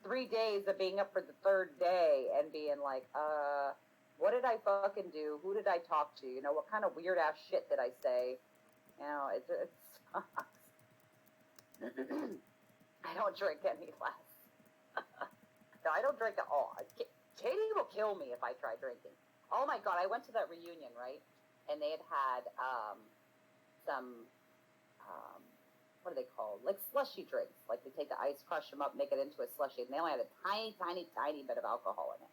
3 days of being up for the third day and being like, what did I fucking do? Who did I talk to? You know, what kind of weird-ass shit did I say? You know, it sucks. I don't drink any less. No, I don't drink at all. Katie will kill me if I try drinking. Oh my God, I went to that reunion, right? And they had some, what are they called? Like slushy drinks. Like they take the ice, crush them up, make it into a slushy. And they only had a tiny, tiny, tiny bit of alcohol in it.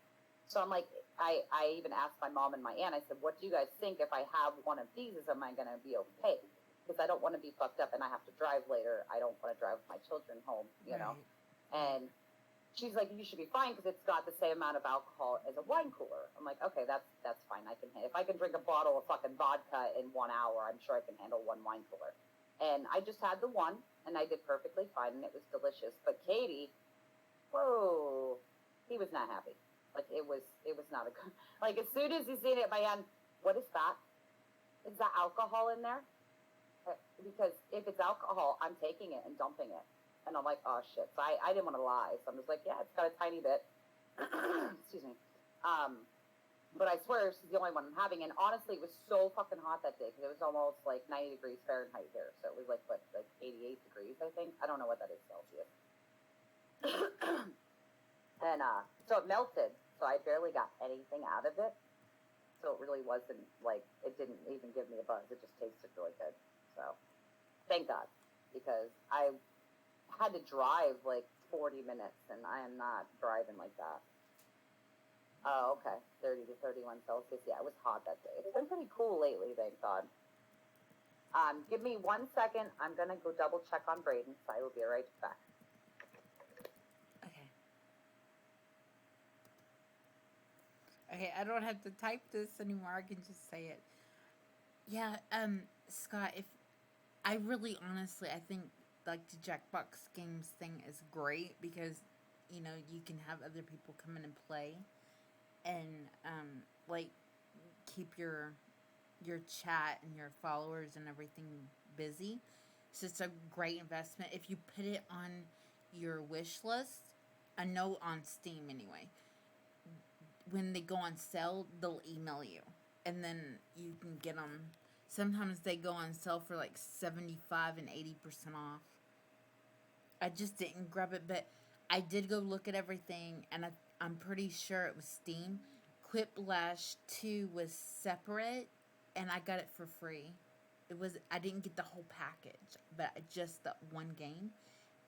So I'm like, I even asked my mom and my aunt, I said, what do you guys think if I have one of these? Am I going to be okay? Because I don't want to be fucked up and I have to drive later. I don't want to drive my children home, you know. And she's like, you should be fine because it's got the same amount of alcohol as a wine cooler. I'm like, okay, that's fine. If I can drink a bottle of fucking vodka in 1 hour, I'm sure I can handle one wine cooler. And I just had the one, and I did perfectly fine, and it was delicious. But Katie, whoa, he was not happy. Like it was not a good. Like as soon as he seen it, my hand, what is that? Is that alcohol in there? Because if it's alcohol, I'm taking it and dumping it. And I'm like, oh, shit. So I didn't want to lie. So I'm just like, yeah, it's got a tiny bit. Excuse me. But I swear she's the only one I'm having. And honestly, it was so fucking hot that day because it was almost like 90 degrees Fahrenheit here. So it was like, what, like 88 degrees, I think? I don't know what that is Celsius. And so it melted. So I barely got anything out of it. So it really wasn't like, it didn't even give me a buzz. It just tasted really good. So, thank God, because I had to drive like 40 minutes, and I am not driving like that. Oh, okay, 30 to 31 Celsius. Yeah, it was hot that day. It's been pretty cool lately, thank God. Give me 1 second. I'm gonna go double check on Braden, so I will be right back. Okay. Okay, I don't have to type this anymore. I can just say it. Yeah, Scott, if I really honestly, I think like the Jackbox games thing is great because you know you can have other people come in and play and like keep your chat and your followers and everything busy. So it's a great investment if you put it on your wish list. I know on Steam anyway. When they go on sale, they'll email you, and then you can get them. Sometimes they go on sale for like 75 and 80% off. I just didn't grab it, but I did go look at everything, and I'm pretty sure it was Steam. Quiplash 2 was separate, and I got it for free. I didn't get the whole package, but just the one game.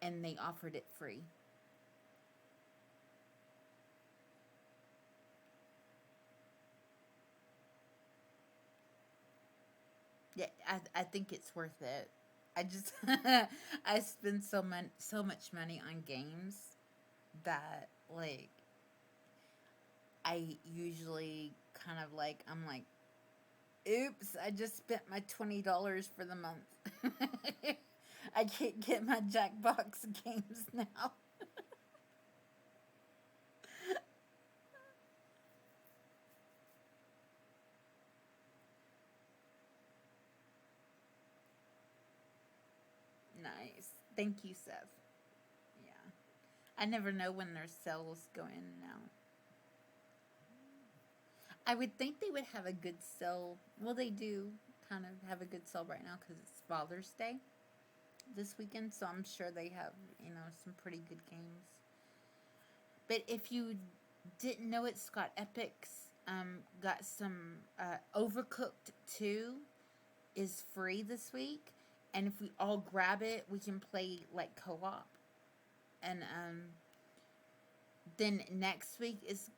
and they offered it free. Yeah, I think it's worth it. I just I spend so much money on games that like I usually kind of like I'm like, oops, I just spent my $20 for the month. I can't get my Jackbox games now. Nice. Thank you, Seth. Yeah. I never know when their sales go in and out. I would think they would have a good sale. Well, they do kind of have a good sale right now because it's Father's Day this weekend, so I'm sure they have, some pretty good games. But if you didn't know it, Scott Epic's got some Overcooked 2 is free this week, and if we all grab it, we can play like co-op. And then next week is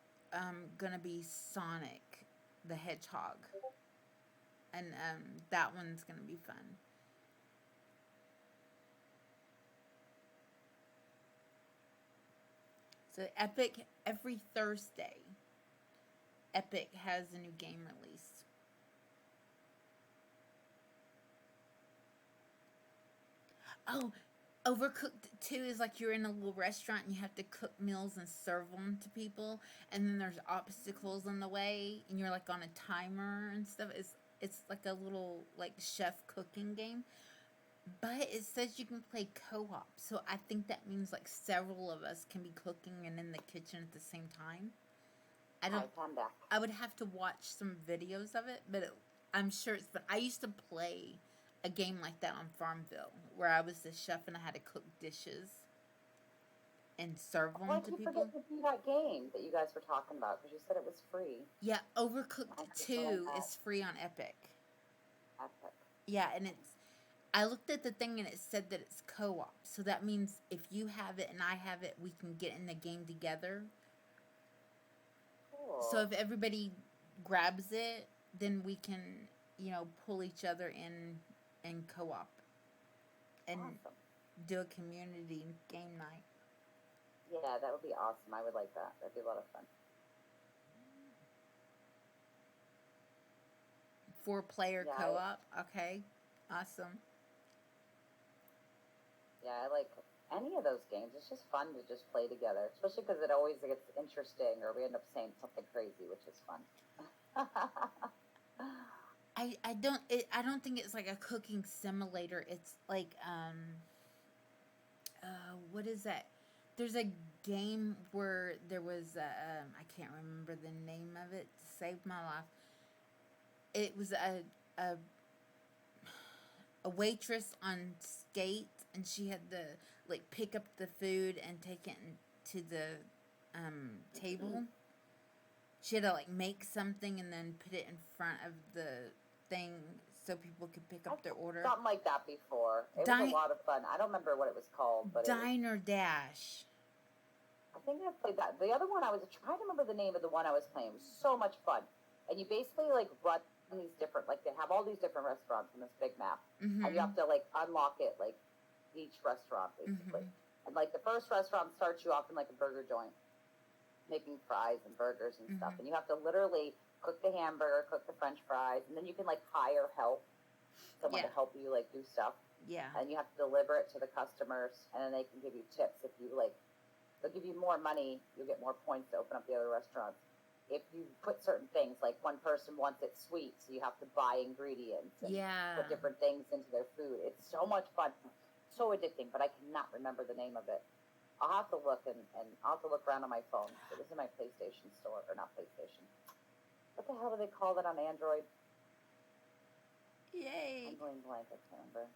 gonna be Sonic the Hedgehog, and that one's gonna be fun. So Epic, every Thursday, Epic has a new game release. Oh, Overcooked 2 is like you're in a little restaurant and you have to cook meals and serve them to people, and then there's obstacles in the way, and you're like on a timer and stuff. It's like a little like chef cooking game, but it says you can play co-op, so I think that means like several of us can be cooking and in the kitchen at the same time. I'm back. I would have to watch some videos of it, but I'm sure it's fun. I used to play a game like that on Farmville, where I was the chef and I had to cook dishes and serve them Why to keep people. forgetting to do that game that you guys were talking about? Because you said it was free. Yeah, Overcooked 2 is free on Epic. Epic. Yeah, and I looked at the thing and it said that it's co-op. So that means if you have it and I have it, we can get in the game together. Cool. So if everybody grabs it, then we can, pull each other in and co-op and awesome. do a community game night. Yeah, that would be awesome. I would like that. That'd be a lot of fun. 4-player co-op. Okay, awesome. Yeah, I like any of those games. It's just fun to just play together, especially because it always gets interesting, or we end up saying something crazy, which is fun. I don't think it's like a cooking simulator. It's like what is that? There's a game where there was I can't remember the name of it to save my life. It was a waitress on skates, and she had to like pick up the food and take it to the table. She had to like make something and then put it in front of the thing so people could pick up their order. Something like that before. It was a lot of fun. I don't remember what it was called, but Diner Dash. I think I played that. The other one, I was trying to remember the name of the one I was playing. It was so much fun. And you basically like run these different, like they have all these different restaurants in this big map, and you have to like unlock it, like each restaurant basically. And like the first restaurant starts you off in like a burger joint, making fries and burgers and stuff, and you have to literally cook the hamburger, cook the French fries, and then you can like hire help, someone to help you like do stuff. Yeah. And you have to deliver it to the customers, and then they can give you tips if you like. They'll give you more money, you'll get more points to open up the other restaurants. If you put certain things, like one person wants it sweet, so you have to buy ingredients and put different things into their food. It's so much fun, so addicting, but I cannot remember the name of it. I'll have to look, and I'll have to look around on my phone. It was in my PlayStation store, or not PlayStation. What the hell do they call that on Android? Yay. I'm going blank, I can't remember.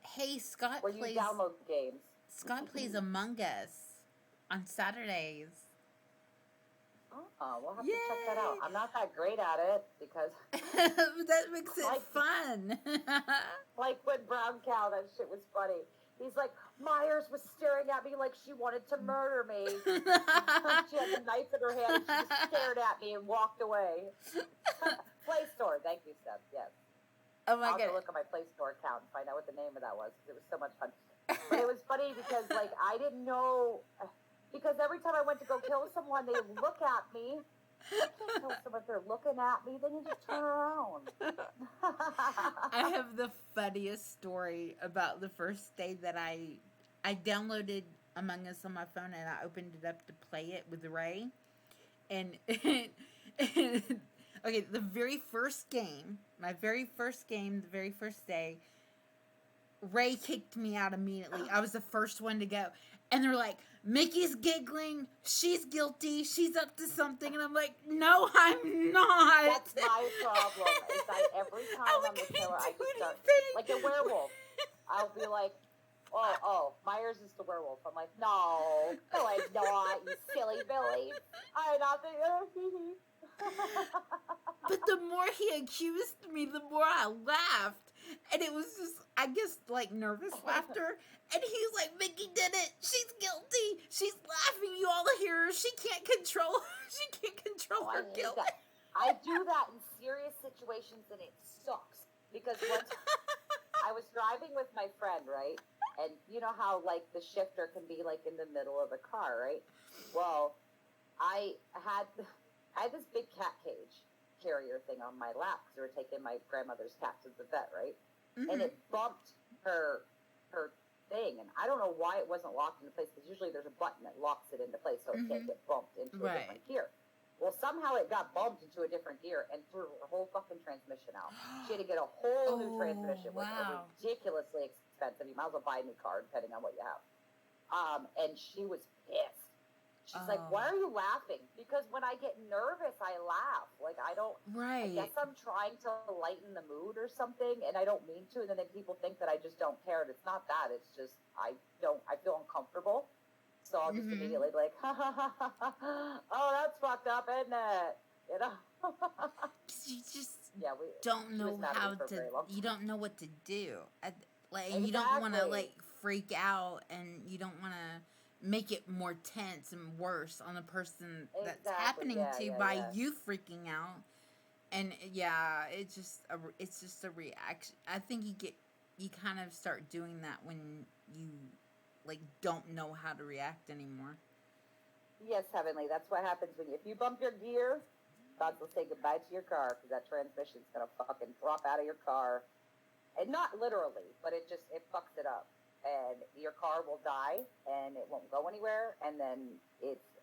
Hey, Scott Where you download games. Scott plays Among Us on Saturdays. Oh, we'll have to check that out. I'm not that great at it because that makes it fun. Like when Brown Cow, that shit was funny. He's like, Myers was staring at me like she wanted to murder me. She had the knife in her hand and she just stared at me and walked away. Play Store. Thank you, Steph. Yes. Oh my I'll have god. to look at my Play Store account and find out what the name of that was because it was so much fun. But it was funny because, like, I didn't know, because every time I went to go kill someone, they look at me. You can't kill someone if they're looking at me, then you just turn around. I have the funniest story about the first day that I downloaded Among Us on my phone and I opened it up to play it with Ray. And okay, the very first game, the very first day, Ray kicked me out immediately. I was the first one to go. And they're like, Mickey's giggling. She's guilty. She's up to something. And I'm like, no, I'm not. That's my problem. Is every time I'm the killer, I just start, like a werewolf. I'll be like, oh, Myers is the werewolf. I'm like, no, I'm not, you silly Billy. I'm not the... But the more he accused me, the more I laughed. And it was just, I guess, like, nervous laughter. And he's like, Mickey did it. She's guilty. She's laughing. You all hear her. She can't control her guilt. I do that in serious situations, and it sucks. Because once I was driving with my friend, right? And you know how, like, the shifter can be, like, in the middle of the car, right? Well, I had this big cat cage carrier thing on my lap because we were taking my grandmother's cat to the vet, right? Mm-hmm. And it bumped her thing, and I don't know why it wasn't locked into place because usually there's a button that locks it into place so it can't get bumped into a different gear. Well, somehow it got bumped into a different gear and threw her whole fucking transmission out. She had to get a whole new transmission, which was ridiculously expensive. You might as well buy a new car depending on what you have. And she was pissed. She's like, why are you laughing? Because when I get nervous, I laugh. Like, I don't... Right. I guess I'm trying to lighten the mood or something, and I don't mean to, and then people think that I just don't care, and it's not that. It's just, I feel uncomfortable. So I'll just immediately be like, oh, that's fucked up, isn't it? You know? You just don't know how to... You don't know what to do. Exactly. You don't want to, like, freak out, and you don't want to make it more tense and worse on the person that's happening to by you freaking out. And it's just a reaction. I think you kind of start doing that when you, like, don't know how to react anymore. Yes, Heavenly, that's what happens if you bump your gear, God will say goodbye to your car because that transmission's gonna fucking drop out of your car. And not literally, but it fucks it up. And your car will die, and it won't go anywhere. And then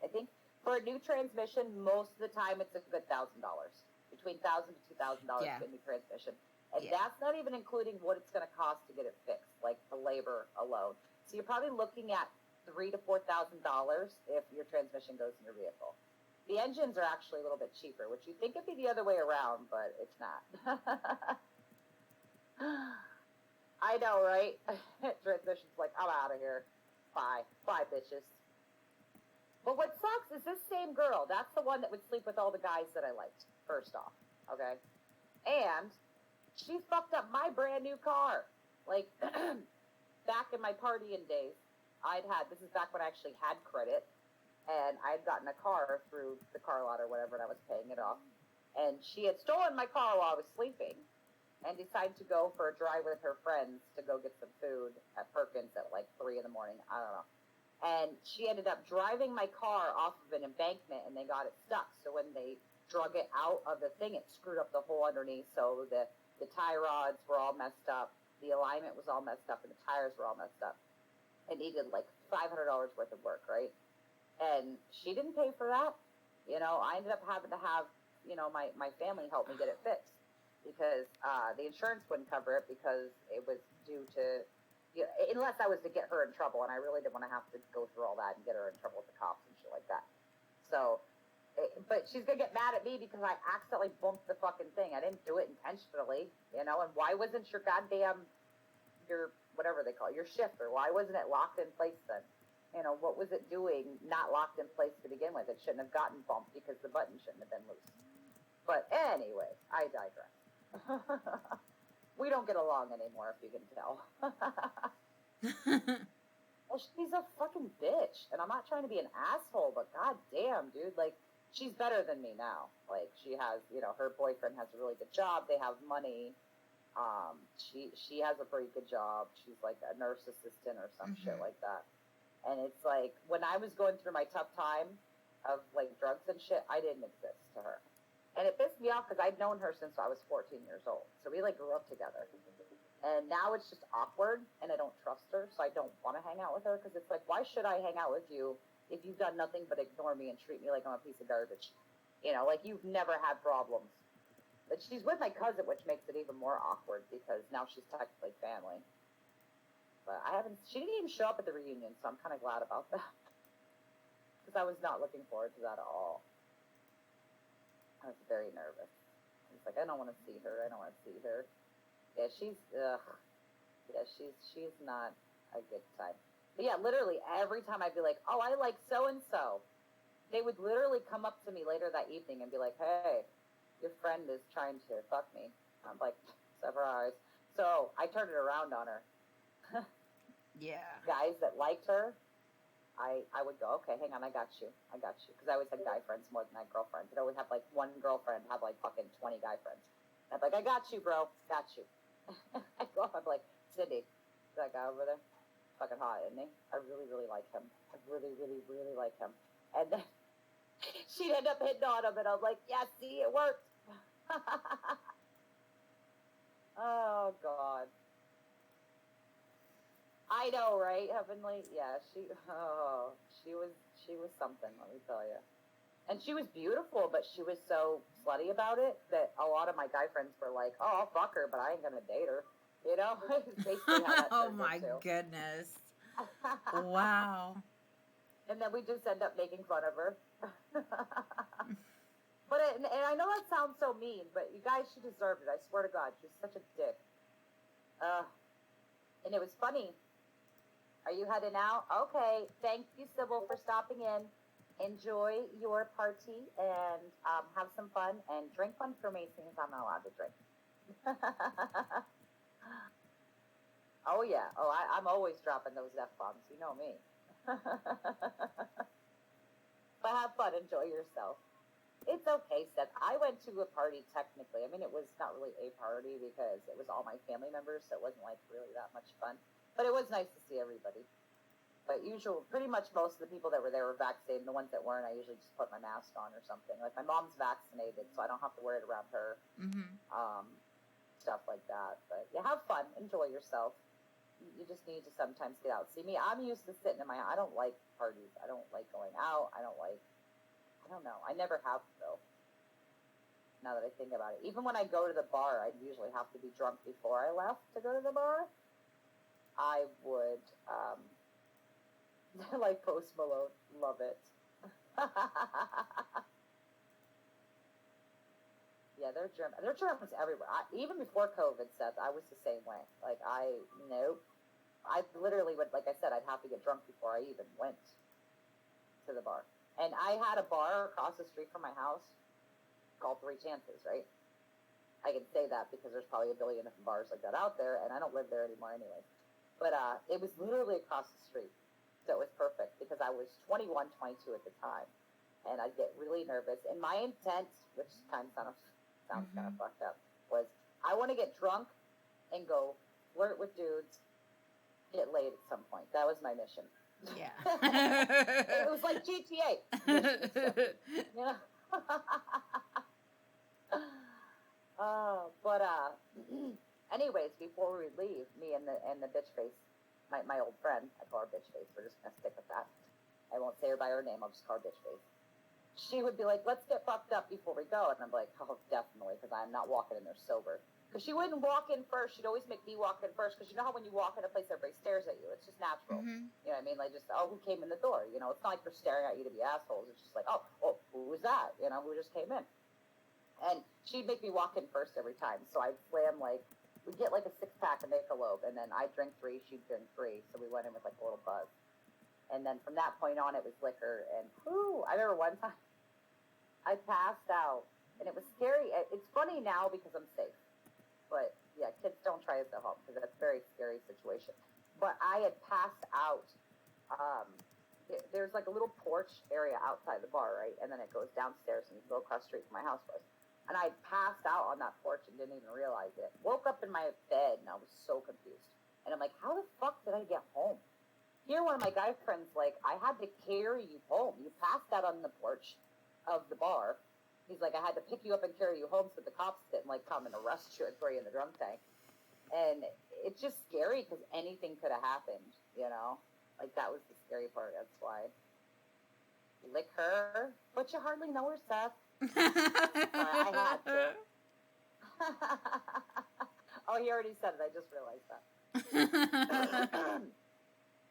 I think, for a new transmission, most of the time it's a good $1,000, between $1,000 to $2,000 for a new transmission. And that's not even including what it's going to cost to get it fixed, like the labor alone. So you're probably looking at $3,000 to $4,000 if your transmission goes in your vehicle. The engines are actually a little bit cheaper, which you think would be the other way around, but it's not. I know, right? Transmission's like, I'm out of here. Bye, bitches. But what sucks is this same girl, that's the one that would sleep with all the guys that I liked, first off, okay? And she fucked up my brand new car. Like, back in my partying days, this is back when I actually had credit, and I had gotten a car through the car lot or whatever, and I was paying it off. And she had stolen my car while I was sleeping, and decided to go for a drive with her friends to go get some food at Perkins at like 3 a.m. I don't know. And she ended up driving my car off of an embankment, and they got it stuck. So when they drug it out of the thing, it screwed up the hole underneath. So the tie rods were all messed up. The alignment was all messed up, and the tires were all messed up. It needed like $500 worth of work, right? And she didn't pay for that. You know, I ended up having to have, my family help me get it fixed. Because the insurance wouldn't cover it because it was due to, unless I was to get her in trouble, and I really didn't want to have to go through all that and get her in trouble with the cops and shit like that. So, but she's going to get mad at me because I accidentally bumped the fucking thing. I didn't do it intentionally, and why wasn't your whatever they call it, your shifter, why wasn't it locked in place then? What was it doing not locked in place to begin with? It shouldn't have gotten bumped because the button shouldn't have been loose. But anyway, I digress. We don't get along anymore, if you can tell. Well, she's a fucking bitch, and I'm not trying to be an asshole, but god damn, dude, like, she's better than me now. Like, she has, her boyfriend has a really good job. They have money. She has a pretty good job. She's like a nurse assistant or some shit like that. And it's like, when I was going through my tough time of like drugs and shit, I didn't exist to her. And it pissed me off because I'd known her since I was 14 years old. So we like grew up together. And now it's just awkward and I don't trust her. So I don't want to hang out with her because it's like, why should I hang out with you if you've done nothing but ignore me and treat me like I'm a piece of garbage? Like you've never had problems. But she's with my cousin, which makes it even more awkward because now she's technically family. But she didn't even show up at the reunion, so I'm kind of glad about that. Because I was not looking forward to that at all. I was very nervous. I was like, I don't want to see her. I don't want to see her. Yeah, she's not a good time. But yeah, literally every time I'd be like, oh, I like so-and-so. They would literally come up to me later that evening and be like, hey, your friend is trying to fuck me. I'm like, surprise. So I turned it around on her. Yeah. Guys that liked her, I would go, okay, hang on, I got you. Because I always had guy friends more than I had girlfriends. I'd always have like one girlfriend have like fucking 20 guy friends. I'd be like, I got you, bro. Got you. I'd go up, I'd be like, Cindy, that guy over there, fucking hot, isn't he? I really, really like him. I really, really, really like him. And then she'd end up hitting on him, and I'm like, yeah, see, it worked. Oh, God. I know, right, Heavenly? Yeah, she was something, let me tell you. And she was beautiful, but she was so slutty about it that a lot of my guy friends were like, oh, I'll fuck her, but I ain't gonna date her. Basically how that Oh turned my into. goodness. Wow. And then we just end up making fun of her. But and I know that sounds so mean, but you guys, she deserved it. I swear to God, she's such a dick. And it was funny. Are you heading out? Okay. Thank you, Sybil, for stopping in. Enjoy your party and have some fun and drink one for me since I'm not allowed to drink. Oh, yeah. Oh, I'm always dropping those F-bombs. You know me. But have fun. Enjoy yourself. It's okay, Seth. I went to a party technically. I mean, it was not really a party because it was all my family members, so it wasn't like really that much fun. But it was nice to see everybody. But pretty much most of the people that were there were vaccinated. The ones that weren't, I usually just put my mask on or something. Like my mom's vaccinated, so I don't have to wear it around her. Stuff like that. But yeah, have fun. Enjoy yourself. You just need to sometimes get out. See me, I'm used to sitting in I don't like parties. I don't like going out. I don't know. I never have, though. Now that I think about it. Even when I go to the bar, I'd usually have to be drunk before I left to go to the bar. I would, like Post Malone, love it. Yeah, they're German. They're Germans everywhere. Even before COVID, Seth, I was the same way. Like, nope. I literally would, like I said, I'd have to get drunk before I even went to the bar. And I had a bar across the street from my house called Three Chances, right? I can say that because there's probably a billion different bars like that out there, and I don't live there anymore anyway. But it was literally across the street. So it was perfect because I was 21, 22 at the time. And I'd get really nervous. And my intent, which kind of sounds kind of fucked up, was I want to get drunk and go flirt with dudes, get laid at some point. That was my mission. Yeah. It was like GTA. Yeah. But anyways, before we leave, me and the bitch face, my old friend, I call her bitch face. We're just gonna stick with that. I won't say her by her name. I'll just call her bitch face. She would be like, "Let's get fucked up before we go," and I'm like, "Oh, definitely," because I'm not walking in there sober. Because she wouldn't walk in first. She'd always make me walk in first. Because you know how when you walk in a place, everybody stares at you. It's just natural. You know what I mean? Like just, oh, who came in the door? You know, it's not like they're staring at you to be assholes. It's just like, oh, who was that? You know, who just came in? And she'd make me walk in first every time. So I'd slam we'd get like a 6-pack of Michelob, and then I'd drink 3, she'd drink 3. So we went in with like a little buzz. And then from that point on, it was liquor. And I remember one time I passed out, and it was scary. It's funny now because I'm safe. But yeah, kids don't try this at home because that's a very scary situation. But I had passed out um, there's like a little porch area outside the bar, right? And then it goes downstairs and you go across the street from my house was. And I passed out on that porch and didn't even realize it. Woke up in my bed and I was so confused. And I'm like, how the fuck did I get home? Here, one of my guy friends, like, I had to carry you home. You passed out on the porch of the bar. He's like, I had to pick you up and carry you home so the cops didn't, like, come and arrest you and throw you in the drunk tank. And it's just scary because anything could have happened, you know? Like, that was the scary part. That's why. Lick her, but you hardly know her, Seth. I had to. Oh, he already said it. I just realized that.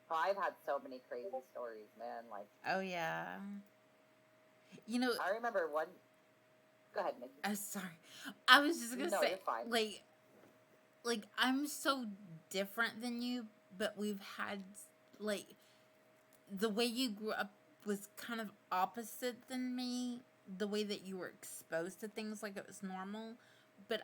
Oh, I've had so many crazy stories, man. Like, oh yeah. I remember one. Go ahead, Nikki. Sorry, I was just gonna say, you're fine. like I'm so different than you, but we've had like the way you grew up was kind of opposite than me. The way that you were exposed to things like it was normal, but